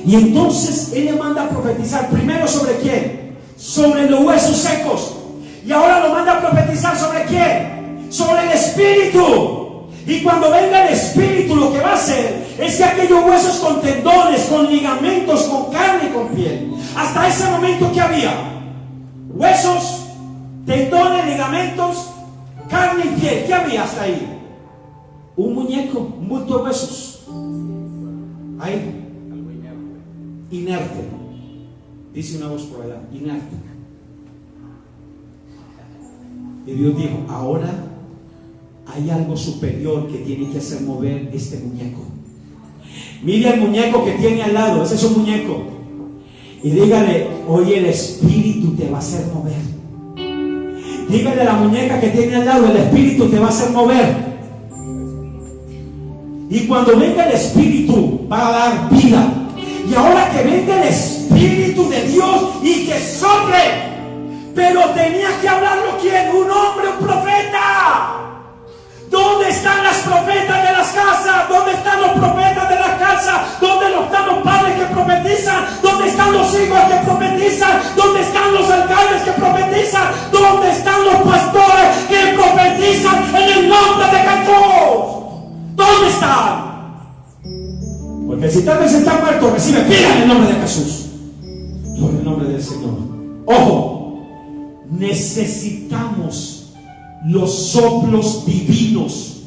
Speaker 3: Y entonces Él le manda a profetizar. Primero, ¿sobre quién? Sobre los huesos secos. Y ahora lo manda a profetizar ¿sobre quién? Sobre el Espíritu. Y cuando venga el Espíritu, lo que va a hacer es que aquellos huesos con tendones, con ligamentos, con carne y con piel. Hasta ese momento, ¿qué había? Huesos, tendones, ligamentos, carne y piel. ¿Qué había hasta ahí? Un muñeco, un bulto de huesos. Ahí. Inerte. Dice una voz por allá, inerte. Y Dios dijo: ahora hay algo superior que tiene que hacer mover este muñeco. Mire al muñeco que tiene al lado, ese es un muñeco, y dígale: hoy el Espíritu te va a hacer mover. Dígale a la muñeca que tiene al lado: el Espíritu te va a hacer mover. Y cuando venga el Espíritu, va a dar vida. Y ahora que venga el Espíritu de Dios y que sople. Pero tenía que hablarlo ¿quién? Un hombre, un profeta. ¿Dónde están las profetas de las casas? ¿Dónde están los profetas de la casa? ¿Dónde están los padres que profetizan? ¿Dónde están los hijos que profetizan? ¿Dónde están los alcaldes que profetizan? ¿Dónde están los pastores que profetizan en el nombre de Jesús? ¿Dónde están? Porque si tal vez está muerto, recibe vida en el nombre de Jesús. Gloria al nombre del Señor. Ojo, necesitamos los soplos divinos.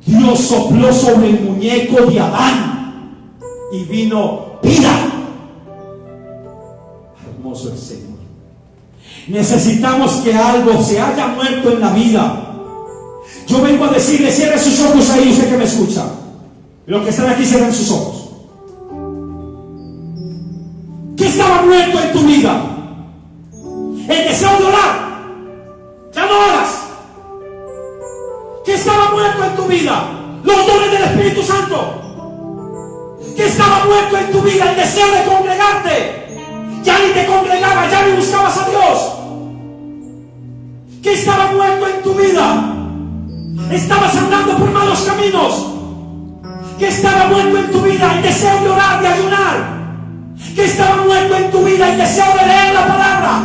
Speaker 3: Dios sopló sobre el muñeco de Adán y vino vida. Hermoso el Señor. Necesitamos que algo se haya muerto en la vida. Yo vengo a decirle: cierre sus ojos ahí, usted que me escucha. Los que están aquí, cierren sus ojos. ¿Qué estaba muerto en tu vida? El deseo de orar. Ya no oras. ¿Qué estaba muerto en tu vida? Los dones del Espíritu Santo. ¿Qué estaba muerto en tu vida? El deseo de congregarte. Ya ni te congregabas, ya ni buscabas a Dios. ¿Qué estaba muerto en tu vida? Estabas andando por malos caminos. ¿Qué estaba muerto en tu vida? El deseo de orar, de ayunar. Que estaba muerto en tu vida el deseo de leer la palabra.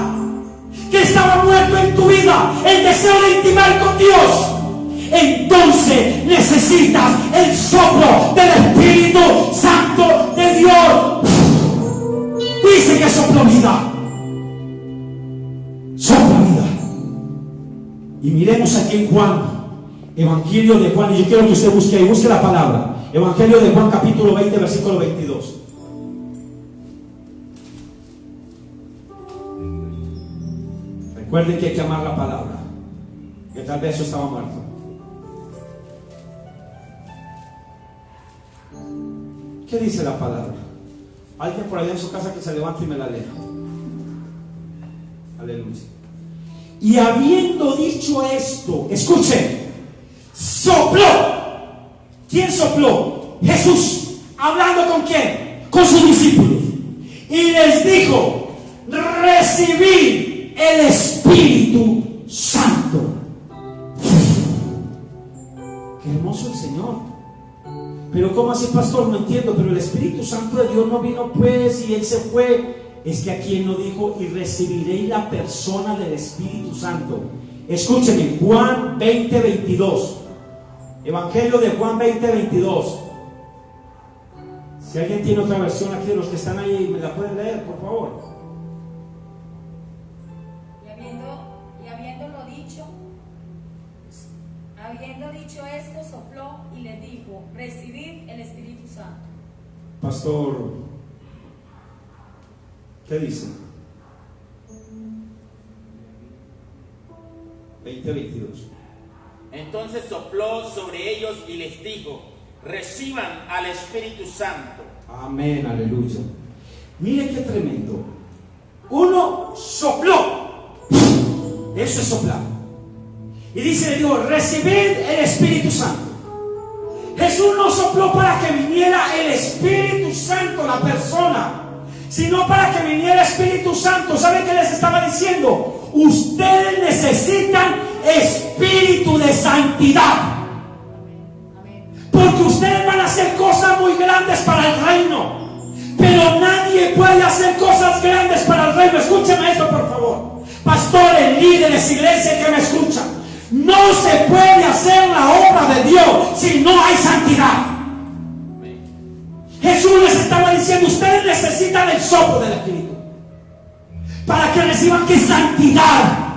Speaker 3: Que estaba muerto en tu vida el deseo de intimar con Dios. Entonces necesitas el soplo del Espíritu Santo de Dios. Dice que sopla vida. Sopla vida. Y miremos aquí en Juan, Evangelio de Juan, y yo quiero que usted busque ahí, busque la palabra. Evangelio de Juan, capítulo 20, versículo 22. Recuerden que hay que amar la palabra, que tal vez eso estaba muerto. ¿Qué dice la palabra? Alguien por allá en su casa que se levante y me la lea. Aleluya. Y habiendo dicho esto, escuchen, sopló. ¿Quién sopló? Jesús. ¿Hablando con quién? Con sus discípulos. Y les dijo: recibid el Espíritu Santo. Qué hermoso el Señor. Pero ¿cómo así, pastor? No entiendo. Pero el Espíritu Santo de Dios no vino pues y Él se fue. Es que aquí Él no dijo: y recibiréis la persona del Espíritu Santo. Escúchenme, Juan 20, 22. Evangelio de Juan 20, 22. Si alguien tiene otra versión aquí de los que están ahí, ¿me la pueden leer, por favor?
Speaker 4: Habiendo dicho esto, sopló y le dijo: recibid el Espíritu Santo.
Speaker 2: Pastor, ¿qué dice? 20:22.
Speaker 5: Entonces sopló sobre ellos y les dijo: reciban al Espíritu Santo.
Speaker 3: Amén, aleluya. Mire qué tremendo. Uno sopló. Eso es soplar. Y dice, le digo: recibid el Espíritu Santo. Jesús no sopló para que viniera el Espíritu Santo, la persona, sino para que viniera el Espíritu Santo. ¿Saben qué les estaba diciendo? Ustedes necesitan espíritu de santidad. Porque ustedes van a hacer cosas muy grandes para el reino. Pero nadie puede hacer cosas grandes para el reino. Escúcheme esto, por favor. Pastores, líderes, iglesias que me escuchan. No se puede hacer la obra de Dios si no hay santidad. Jesús les estaba diciendo: ustedes necesitan el soplo del Espíritu para que reciban que santidad,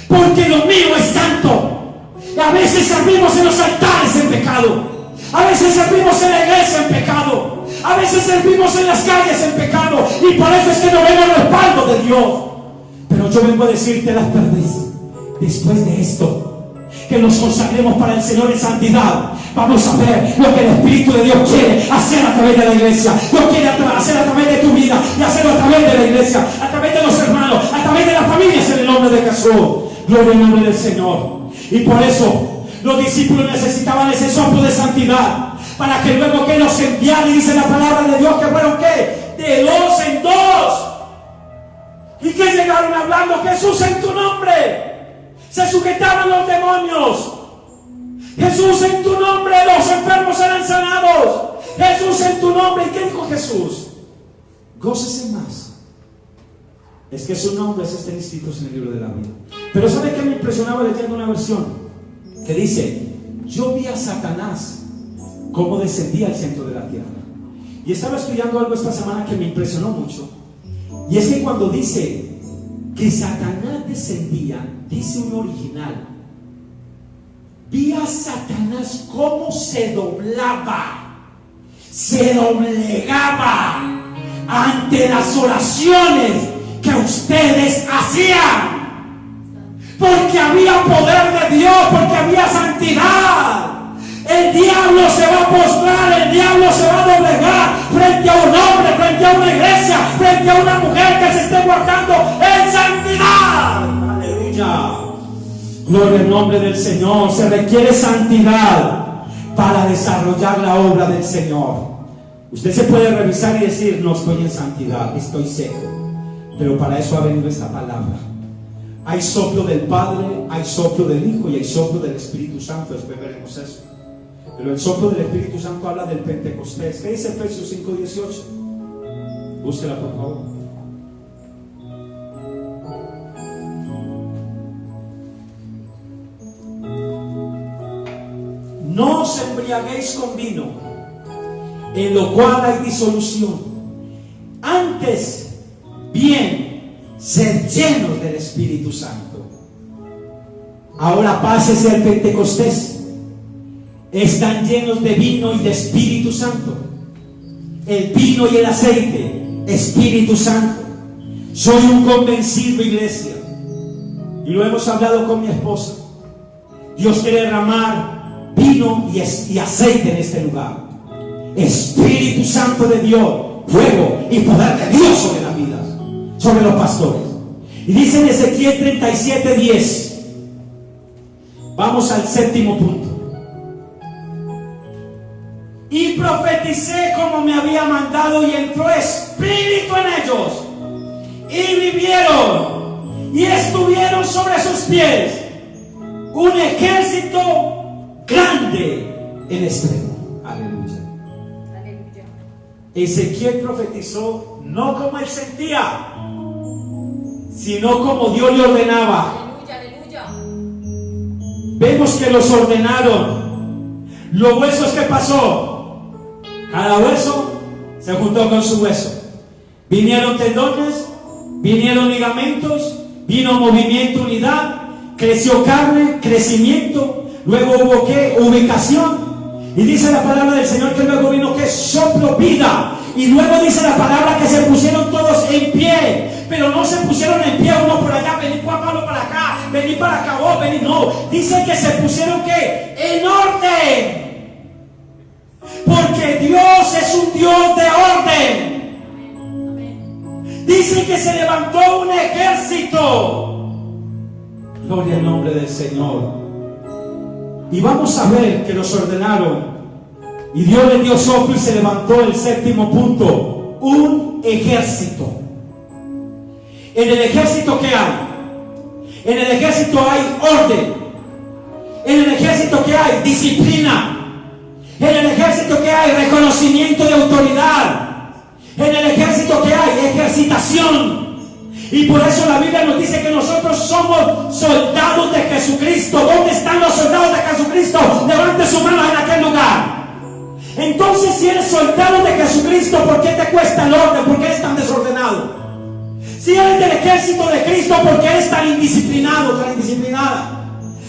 Speaker 3: porque lo mío es santo. Y a veces servimos en los altares en pecado, a veces servimos en la iglesia en pecado, a veces servimos en las calles en pecado, y por eso es que no vemos el respaldo de Dios. Pero yo vengo a decirte las verdades. Después de esto, que nos consagremos para el Señor en santidad, vamos a ver lo que el Espíritu de Dios quiere hacer a través de la iglesia. Lo quiere hacer a través de tu vida y hacerlo a través de la iglesia, a través de los hermanos, a través de las familias, en el nombre de Jesús. Gloria al nombre del Señor. Y por eso los discípulos necesitaban ese soplo de santidad, para que luego que los enviara, y dice la palabra de Dios que fueron ¿qué? De 2 en 2. Y que llegaron hablando: Jesús, en tu nombre se sujetaban los demonios. Jesús, en tu nombre los enfermos eran sanados. Jesús, en tu nombre. ¿Y qué dijo Jesús? Gócese más. Es que sus nombres estén escritos en el libro de la vida. Pero ¿sabe qué me impresionaba leyendo una versión? Que dice: yo vi a Satanás cómo descendía al centro de la tierra. Y estaba estudiando algo esta semana que me impresionó mucho. Y es que cuando dice que Satanás descendía, dice un original: vi a Satanás cómo se doblaba, se doblegaba ante las oraciones que ustedes hacían, porque había poder de Dios, porque había santidad. El diablo se va a postrar, el diablo se va a doblegar frente a un hombre, frente a una iglesia, frente a una mujer que se esté guardando en santidad. Aleluya. Gloria al nombre del Señor. Se requiere santidad para desarrollar la obra del Señor. Usted se puede revisar y decir: no estoy en santidad, estoy seco. Pero para eso ha venido esta palabra. Hay soplo del Padre, hay soplo del Hijo y hay soplo del Espíritu Santo. Después veremos eso. Pero el soplo del Espíritu Santo habla del Pentecostés. ¿Qué dice Efesios 5:18?
Speaker 2: Búsquela, por favor.
Speaker 3: No os embriaguéis con vino, en lo cual hay disolución. Antes, bien, sed llenos del Espíritu Santo. Ahora pásese al Pentecostés. Están llenos de vino y de Espíritu Santo. El vino y el aceite, Espíritu Santo. Soy un convencido, iglesia, y lo hemos hablado con mi esposa. Dios quiere derramar vino y aceite en este lugar. Espíritu Santo de Dios, fuego y poder de Dios sobre las vidas, sobre los pastores. Y dice en Ezequiel 37:10. Vamos al séptimo punto. Y profeticé como me había mandado, y entró espíritu en ellos, y vivieron, y estuvieron sobre sus pies un ejército grande en extremo. Aleluya.
Speaker 4: Aleluya.
Speaker 3: Ezequiel profetizó no como él sentía, sino como Dios le ordenaba.
Speaker 4: Aleluya, aleluya.
Speaker 3: Vemos que los ordenaron. Los huesos, ¿qué pasó? Cada hueso se juntó con su hueso. Vinieron tendones, vinieron ligamentos, vino movimiento, unidad, creció carne, crecimiento. Luego hubo ¿qué? Ubicación. Y dice la palabra del Señor que luego vino ¿qué? Soplo, vida. Y luego dice la palabra que se pusieron todos en pie. Pero no se pusieron en pie uno por allá, vení Juan Pablo para acá, vení para acá, vos, vení. No, dice que se pusieron ¿qué? En orden. Porque Dios es un Dios de orden. Dice que se levantó un ejército. Gloria al nombre del Señor. Y vamos a ver que los ordenaron. Y Dios le dio soplo y se levantó el séptimo punto. Un ejército. En el ejército, ¿qué hay? En el ejército hay orden. En el ejército, ¿qué hay? Disciplina. En el ejército, ¿qué hay? Reconocimiento de autoridad. En el ejército, ¿qué hay? Ejercitación. Y por eso la Biblia nos dice que nosotros somos soldados de Jesucristo. ¿Dónde están los soldados de Jesucristo? Levante su mano en aquel lugar. Entonces, si eres soldado de Jesucristo, ¿por qué te cuesta el orden? ¿Por qué eres tan desordenado? Si eres del ejército de Cristo, ¿por qué eres tan indisciplinado, tan indisciplinada?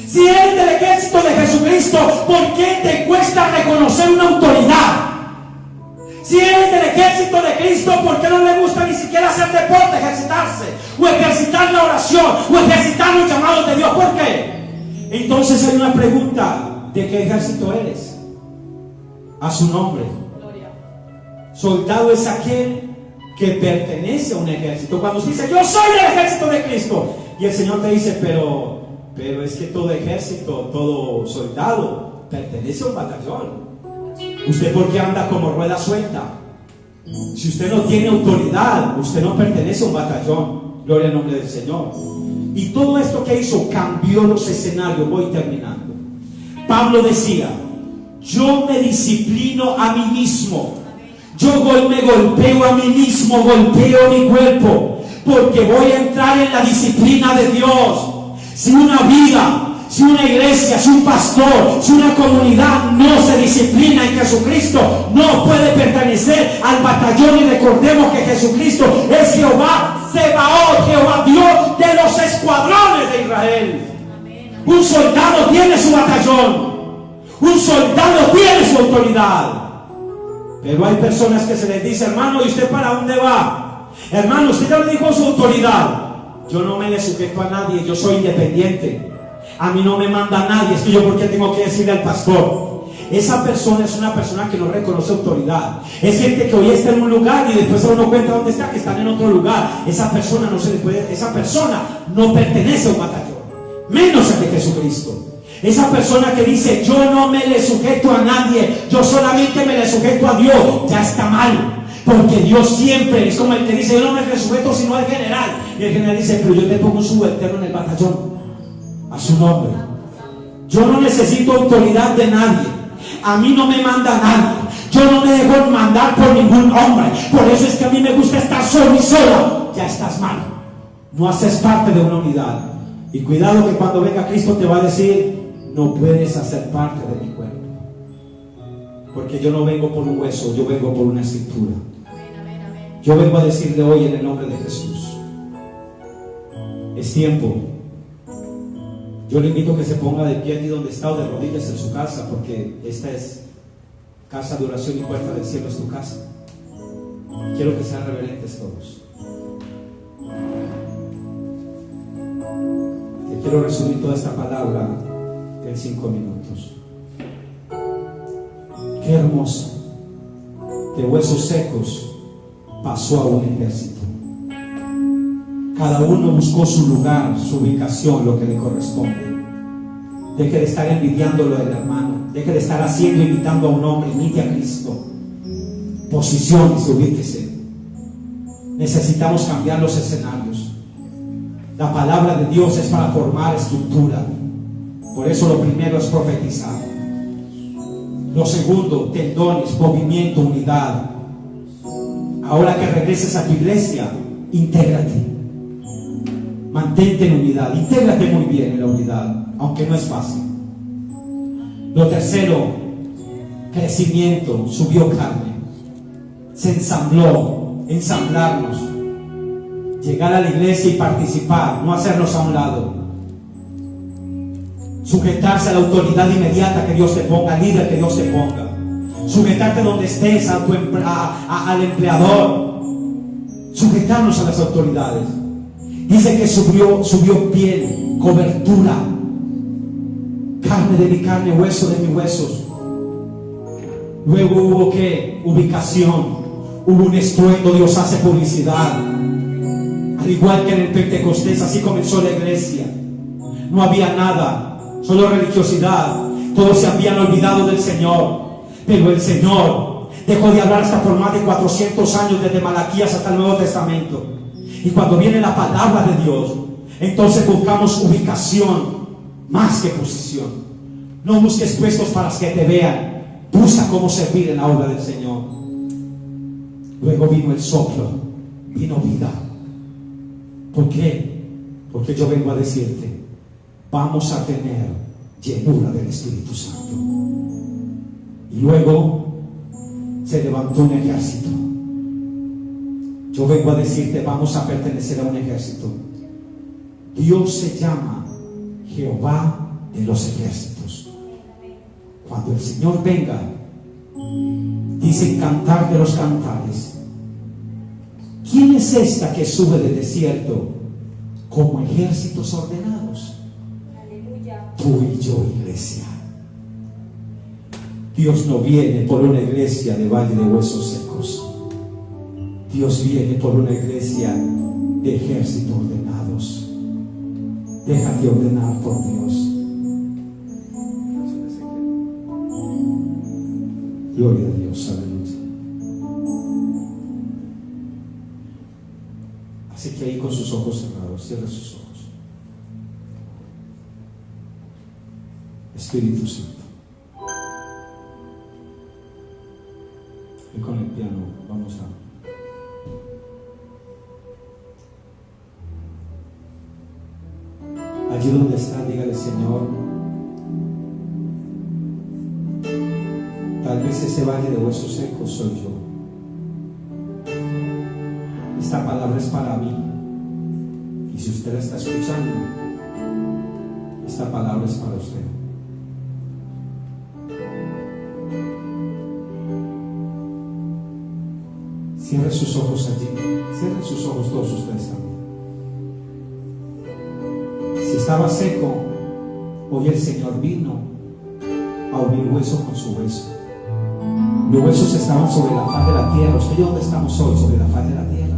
Speaker 3: Si eres del ejército de Jesucristo, ¿por qué te cuesta reconocer una autoridad? Si eres del ejército de Cristo, ¿por qué no le gusta ni siquiera hacer deporte, ejercitarse? O ejercitar la oración, o ejercitar los llamados de Dios. ¿Por qué? Entonces hay una pregunta: ¿de qué ejército eres? A su nombre.
Speaker 4: Gloria.
Speaker 3: Soldado es aquel que pertenece a un ejército. Cuando usted dice, yo soy del ejército de Cristo, y el Señor te dice, pero es que todo ejército, todo soldado pertenece a un batallón. ¿Usted por qué anda como rueda suelta? Si usted no tiene autoridad, usted no pertenece a un batallón. Gloria al nombre del Señor. Y todo esto que hizo cambió los escenarios. Voy terminando. Pablo decía, yo me disciplino a mí mismo. Yo me golpeo a mí mismo, golpeo mi cuerpo, porque voy a entrar en la disciplina de Dios. Si una vida, si una iglesia, si un pastor, si una comunidad no se disciplina en Jesucristo, no puede pertenecer al batallón. Y recordemos que Jesucristo es Jehová Sebaot, Jehová Dios de los escuadrones de Israel. Un soldado tiene su batallón, un soldado tiene su autoridad. Pero hay personas que se les dice, hermano, ¿y usted para dónde va? Hermano, usted ya le dijo a su autoridad, yo no me le sujeto a nadie, yo soy independiente. A mí no me manda nadie. Es que yo, ¿por qué tengo que decirle al pastor? Esa persona es una persona que no reconoce autoridad. Es gente que hoy está en un lugar y después uno cuenta dónde está, que están en otro lugar. Esa persona no se le puede, esa persona no pertenece a un batallón, menos al de Jesucristo. Esa persona que dice, yo no me le sujeto a nadie, yo solamente me le sujeto a Dios, ya está mal. Porque Dios siempre es como el que dice, yo no me le sujeto sino al general. Y el general dice, pero yo te pongo un subalterno en el batallón, a su nombre. Yo no necesito autoridad de nadie. A mí no me manda nadie. Yo no me dejo mandar por ningún hombre. Por eso es que a mí me gusta estar solo y sola. Ya estás mal. No haces parte de una unidad. Y cuidado que cuando venga Cristo te va a decir: no puedes hacer parte de mi cuerpo. Porque yo no vengo por un hueso, yo vengo por una escritura. Yo vengo a decirle hoy en el nombre de Jesús: es tiempo. Yo le invito a que se ponga de pie allí donde está o de rodillas en su casa, porque esta es casa de oración y puerta del cielo, es tu casa. Quiero que sean reverentes todos. Te quiero resumir toda esta palabra en 5 minutos. Qué hermoso. De huesos secos pasó a un ejército. Cada uno buscó su lugar, su ubicación, lo que le corresponde. Deje de estar envidiándolo del hermano. Deje de estar haciendo, imitando a un hombre. Imite a Cristo. Posiciónese, ubíquese. Necesitamos cambiar los escenarios. La palabra de Dios es para formar estructura. Por eso lo primero es profetizar. Lo segundo, tendones, movimiento, unidad. Ahora que regreses a tu iglesia, intégrate. Mantente en unidad, intégrate muy bien en la unidad, aunque no es fácil. Lo tercero, crecimiento, subió carne, se ensambló, ensamblarnos, llegar a la iglesia y participar, no hacernos a un lado, sujetarse a la autoridad inmediata que Dios te ponga, al líder que Dios te ponga, sujetarte donde estés, al empleador, sujetarnos a las autoridades. Dice que subió piel, cobertura, carne de mi carne, hueso de mis huesos. Luego hubo ¿qué? Ubicación, hubo un estruendo. Dios hace publicidad. Al igual que en el Pentecostés, así comenzó la iglesia. No había nada, solo religiosidad. Todos se habían olvidado del Señor. Pero el Señor dejó de hablar hasta por más de 400 años, desde Malaquías hasta el Nuevo Testamento. Y cuando viene la palabra de Dios, entonces buscamos ubicación más que posición. No busques puestos para que te vean. Busca cómo servir en la obra del Señor. Luego vino el soplo, vino vida. ¿Por qué? Porque yo vengo a decirte: vamos a tener llenura del Espíritu Santo. Y luego se levantó un ejército. Yo vengo a decirte: vamos a pertenecer a un ejército. Dios se llama Jehová de los ejércitos. Cuando el Señor venga, dice Cantar de los Cantares: ¿quién es esta que sube del desierto como ejércitos ordenados?
Speaker 4: Aleluya.
Speaker 3: Tú y yo, iglesia. Dios no viene por una iglesia de valle de huesos secos. Dios viene por una iglesia de ejércitos ordenados. Déjate ordenar por Dios. Gloria a Dios, aleluya. Así que ahí con sus ojos cerrados, cierra sus ojos. Espíritu Santo. Y con el piano vamos a... Allí donde está, dígale: Señor, tal vez ese valle de huesos secos soy yo. Esta palabra es para mí. Y si usted la está escuchando, esta palabra es para usted. Cierre sus ojos allí. Cierren sus ojos todos ustedes también. Si estaba seco, hoy el Señor vino a unir hueso con su hueso. Los huesos estaban sobre la faz de la tierra. ¿Usted y yo dónde estamos hoy? Sobre la faz de la tierra.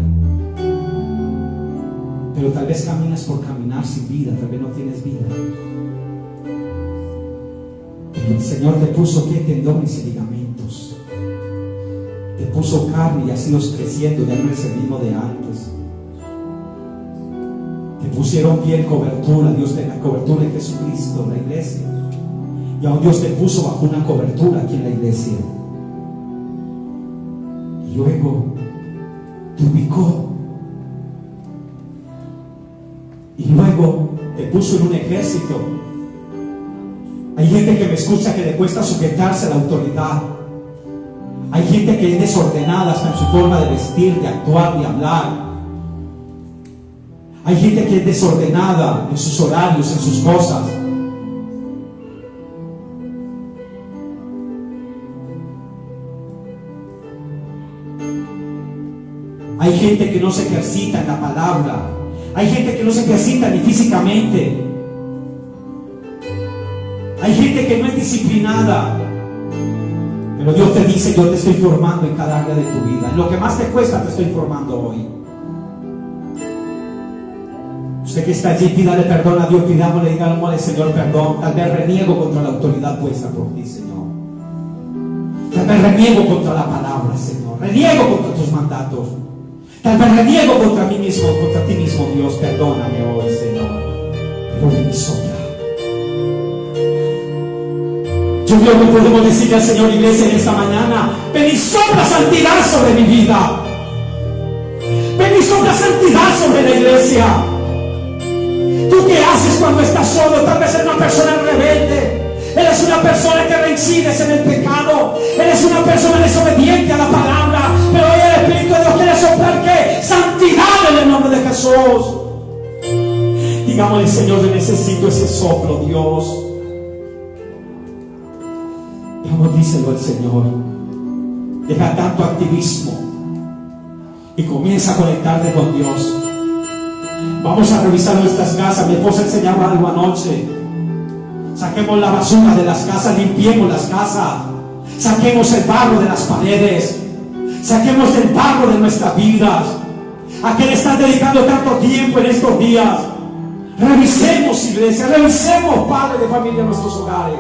Speaker 3: Pero tal vez caminas por caminar sin vida, tal vez no tienes vida. Pero el Señor te puso ¿qué? Tendones y ligamentos. Te puso carne y has ido creciendo, ya no es el mismo de antes. Te pusieron piel, cobertura. Dios te da cobertura en Jesucristo, la iglesia. Y aún Dios te puso bajo una cobertura aquí en la iglesia. y luego te ubicó y luego te puso en un ejército. Hay gente que me escucha que le cuesta sujetarse a la autoridad. Hay gente que es desordenada hasta en su forma de vestir, de actuar, de hablar. Hay gente que es desordenada en sus horarios, en sus cosas. Hay gente que no se ejercita en la palabra. Hay gente que no se ejercita ni físicamente. Hay gente que no es disciplinada. Pero Dios te dice: yo te estoy formando en cada área de tu vida. En lo que más te cuesta te estoy formando hoy. Usted que está allí, pídale perdón a Dios, pidámosle, digámosle: Señor, perdón. Tal vez reniego contra la autoridad puesta por ti, Señor. Tal vez reniego contra la palabra, Señor. Reniego contra tus mandatos. Tal vez reniego contra mí mismo, contra ti mismo, Dios. Perdóname hoy, Señor. Pero ven y sopla. Yo creo que podemos decirle al Señor, iglesia, en esta mañana: ven y sopla santidad sobre mi vida. Ven y sopla santidad sobre la iglesia. ¿Tú qué haces cuando estás solo? Tal vez eres una persona rebelde. Eres una persona que reincides en el pecado. Eres una persona desobediente a la palabra. Pero hoy el Espíritu de Dios quiere soplar ¿qué? Santidad en el nombre de Jesús. Digámosle: Señor, yo necesito ese soplo, Dios. Vamos, díselo al Señor. Deja tanto activismo y comienza a conectarte con Dios. Vamos a revisar nuestras casas. Mi esposa enseñaba algo anoche. Saquemos la basura de las casas, limpiemos las casas, saquemos el barro de las paredes, saquemos el barro de nuestras vidas. ¿A qué le están dedicando tanto tiempo en estos días? Revisemos, iglesia, revisemos, padre de familia, nuestros hogares.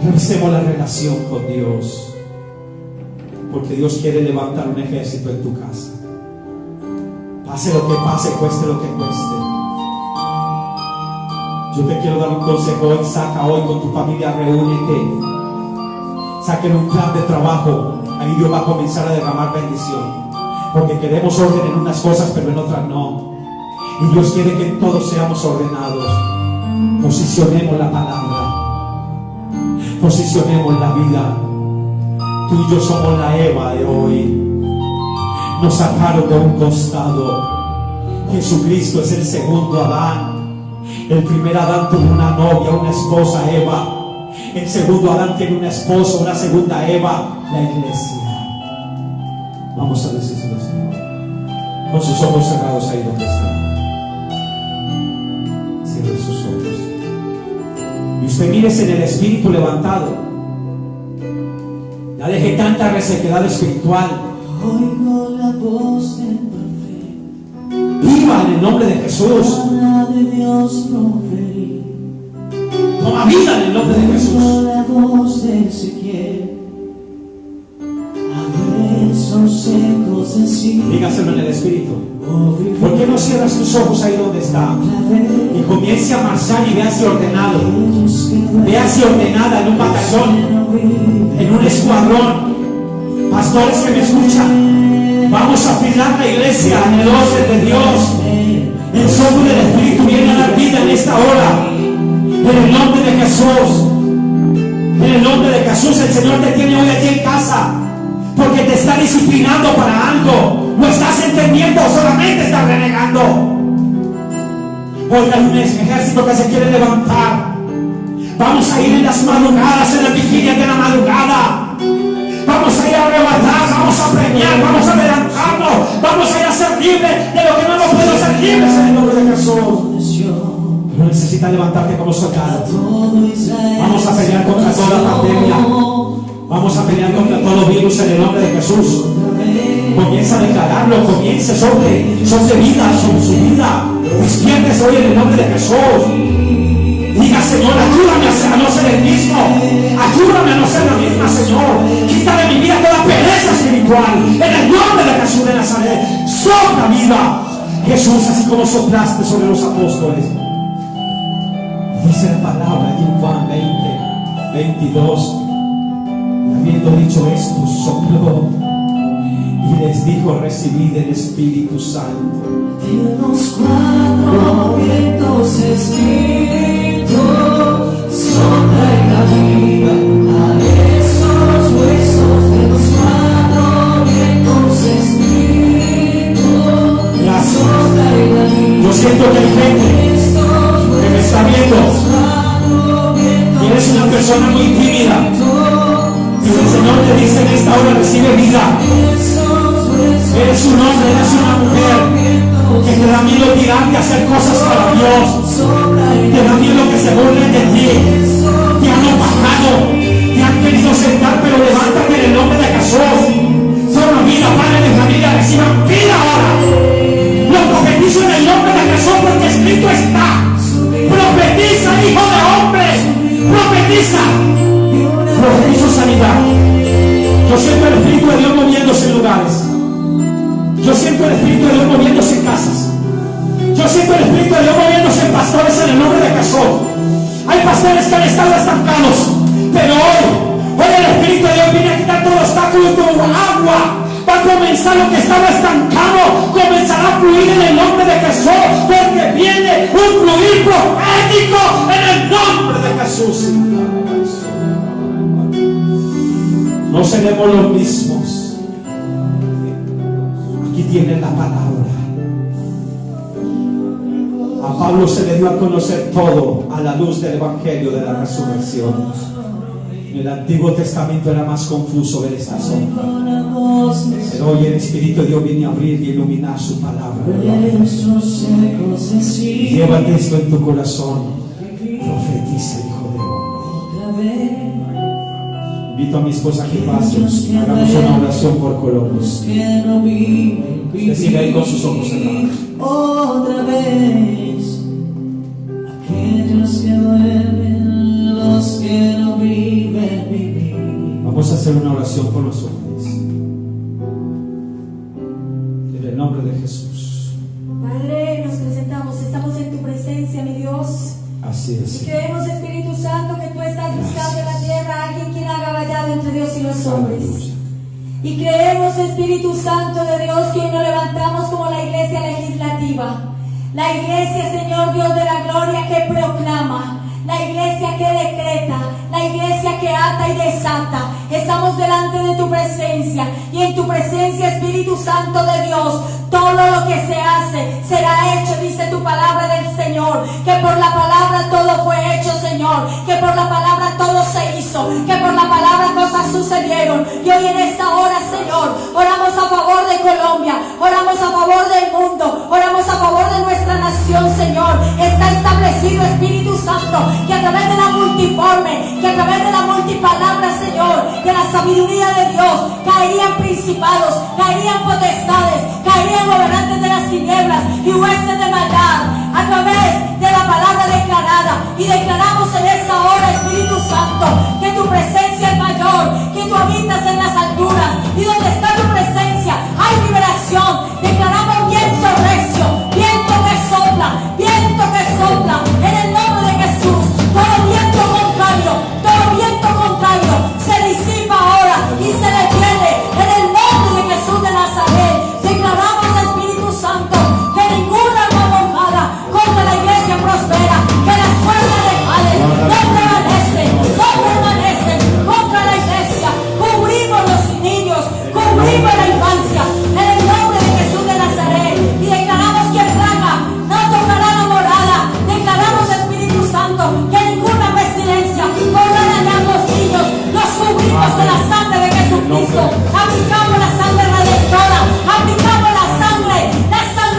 Speaker 3: Revisemos la relación con Dios, porque Dios quiere levantar un ejército en tu casa. Pase lo que pase, cueste lo que cueste. Yo te quiero dar un consejo hoy. Saca hoy con tu familia, reúnete. Saquen un plan de trabajo. Ahí Dios va a comenzar a derramar bendición. Porque queremos orden en unas cosas, pero en otras no. Y Dios quiere que todos seamos ordenados. Posicionemos la palabra. Posicionemos la vida. Tú y yo somos la Eva de hoy. Nos sacaron de un costado. Jesucristo es el segundo Adán. El primer Adán tuvo una novia, una esposa, Eva. El segundo Adán tiene una esposa, una segunda Eva, la iglesia. Vamos a decírselo, Señor, con sus ojos cerrados ahí donde está. Cierre sus ojos. Y usted mírese en el espíritu levantado. Ya dejé tanta resequedad espiritual.
Speaker 6: Oigo la voz del profeta.
Speaker 3: Viva en el nombre de Jesús.
Speaker 6: Palabra de Dios proferí.
Speaker 3: Toma vida en el nombre de Jesús.
Speaker 6: Oigo la voz de Ezequiel. Huesos secos en sí.
Speaker 3: Dígaselo en el espíritu. ¿Por qué no cierras tus ojos ahí donde está? Y comience a marchar y véase ordenado. Véase ordenada en un batallón, en un escuadrón. Pastores que me escuchan, vamos a afilar la iglesia en el orden de Dios. El soplo del Espíritu viene a dar vida en esta hora. En el nombre de Jesús. En el nombre de Jesús, el Señor te tiene hoy aquí en casa. Porque te está disciplinando para algo. ¿Lo estás entendiendo o solamente estás renegando? Hoy hay un ejército que se quiere levantar. Vamos a ir en las madrugadas, en las vigilias de la madrugada. Vamos a ir a arrebatar, vamos a premiar, vamos a adelantarnos, vamos a ir a ser libres de lo que no nos puede ser libres en el nombre de Jesús. Pero necesitas levantarte como soldado. Vamos a pelear contra toda pandemia. Vamos a pelear contra todo virus en el nombre de Jesús. Comienza a declararlo, comience sobre vida, sobre su vida. Despiértese hoy en el nombre de Jesús. Diga: Señor, ayúdame a no ser el mismo. Ayúdame a no ser la misma, Señor. Quita de mi vida toda pereza espiritual. En el nombre de Jesús de Nazaret. Sopla vida. Jesús, así como soplaste sobre los apóstoles. Dice la palabra en Juan 20, 22. Y habiendo dicho esto, sopló
Speaker 1: Y les dijo: recibid el Espíritu Santo.
Speaker 6: De los 4 vientos Espíritu sopla y da vida a esos huesos. De los 4 vientos Espíritu sopla y da vida.
Speaker 3: Yo siento que hay gente que me está viendo y eres una persona muy tímida. Y el Señor te dice en esta hora: recibe vida. Eres un hombre, eres una mujer que te da miedo tirarte a hacer cosas para Dios. Te da miedo que se burlen de ti. Te han opacado, te han querido sentar, pero levántate en el nombre de Jesús. Toma vida, padre de familia, reciban vida ahora. Lo profetizo en el nombre de Jesús, porque escrito está. Profetiza, hijo de hombre. Profetiza. Profetizo sanidad. Yo siento el Espíritu de Dios moviéndose en lugares. Yo siento el Espíritu de Dios moviéndose en casas. Yo siento el Espíritu de Dios moviéndose en pastores en el nombre de Jesús. Hay pastores que han estado estancados, pero hoy el Espíritu de Dios viene a quitar todo obstáculo y todo agua. Va a comenzar lo que estaba estancado, comenzará a fluir en el nombre de Jesús, porque viene un fluir profético en el nombre de Jesús. No seremos los mismos. Aquí tienen la palabra. A Pablo se le dio a conocer todo a la luz del Evangelio de la resurrección. En el Antiguo Testamento era más confuso ver esta sombra, pero hoy el Espíritu de Dios viene a abrir y iluminar su palabra. Llévate esto en tu corazón. Profetiza, hijo de hombre. Invito a mi esposa a que pase. Hagamos una oración por Colombia. Usted sigue ahí con sus ojos cerrados.
Speaker 6: Otra vez, aquellos que duermen, los que no viven, vivir.
Speaker 1: Vamos a hacer una oración por nuestro país. En el nombre de Jesús.
Speaker 4: Padre, nos presentamos, estamos en tu presencia, mi Dios.
Speaker 1: Así
Speaker 4: Y
Speaker 1: es.
Speaker 4: creemos, Espíritu Santo, que tú estás buscando en la tierra a alguien quien haga vallado entre Dios y los hombres. Y creemos, Espíritu Santo de Dios, que hoy nos levantamos como la iglesia legislativa. La iglesia, Señor Dios de la gloria, que proclama. La iglesia que decreta, la iglesia que ata y desata. Estamos delante de tu presencia, y en tu presencia, Espíritu Santo de Dios, todo lo que se hace será hecho, dice tu palabra del Señor. Que por la palabra todo fue hecho, Señor. Que por la palabra todo se hizo. Que por la palabra cosas sucedieron. Y hoy en esta hora, Señor, oramos a favor de Colombia, oramos a favor del mundo, oramos a favor de nuestra nación, Señor. Está establecido, Espíritu Santo, que a través de la multiforme, que a través de la multipalabra, Señor, de la sabiduría de Dios, caerían principados, caerían potestades, caerían gobernantes de las tinieblas y huestes de maldad, a través de la palabra declarada. Y declaramos en esta hora, Espíritu Santo, que tu presencia es mayor, que tú habitas en las alturas, y donde está tu presencia hay liberación. Declaramos viento recio, viento que sopla, en el nombre de Jesús. Todo viento contrario se disipa ahora y se detiene en el nombre de Jesús de Nazaret. Declaramos, Espíritu Santo, que ninguna arma forjada contra la iglesia prospera, que las fuerzas de Hades no permanecen contra la iglesia. Cubrimos los niños, cubrimos la infancia en el nombre de Jesús de Nazaret, y declaramos que plaga no tocará la morada. Declaramos, Espíritu Santo, que ninguna pestilencia podrá dañar los niños. Los cubrimos con la sangre de Jesucristo. Aplicamos la sangre redentora, aplicamos la sangre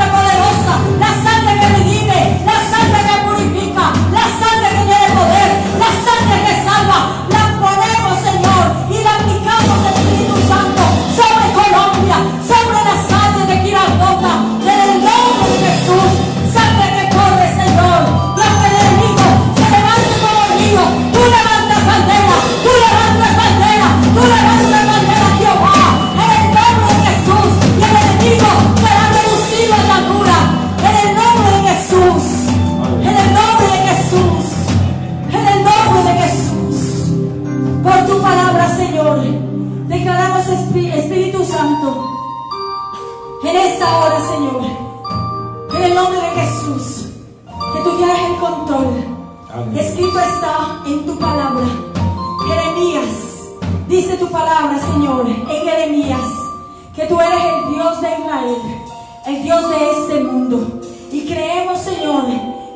Speaker 4: poderosa, la sangre que redime, la sangre que purifica, la sangre que tiene poder, la sangre que salva. La ponemos, Señor, y la aplicamos, Espíritu Santo, sobre Colombia, sobre las calles de Girardota, en el nombre de Jesús. Sangre que corre, Señor, y aunque el enemigo se levante como río, tú levantas bandera, tú levantas bandera, tú levantas bandera, Jehová, en el nombre de Jesús. Y el enemigo será reducido en la cura, en el nombre de Jesús, en el nombre de Jesús, en el nombre de Jesús. Por tu palabra, Señor, declaramos, Espíritu Santo, esta hora, Señor, en el nombre de Jesús, que tú tienes el control.
Speaker 2: Amén.
Speaker 4: Escrito está en tu palabra. Jeremías, dice tu palabra, Señor, en Jeremías, que tú eres el Dios de Israel, el Dios de este mundo. Y creemos, Señor,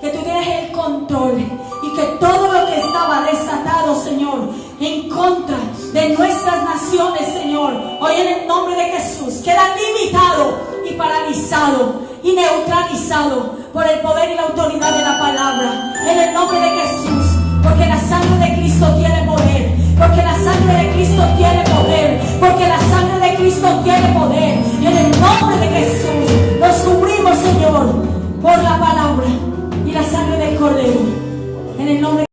Speaker 4: que tú tienes el control y que todo lo que estaba desatado, Señor, en contra de nuestras naciones, Señor, hoy en el nombre de Jesús, queda limitado y paralizado y neutralizado por el poder y la autoridad de la palabra, en el nombre de Jesús, porque la sangre de Cristo tiene poder, porque la sangre de Cristo tiene poder, porque la sangre de Cristo tiene poder. En el nombre de Jesús nos cubrimos, Señor, por la palabra y la sangre del Cordero, en el nombre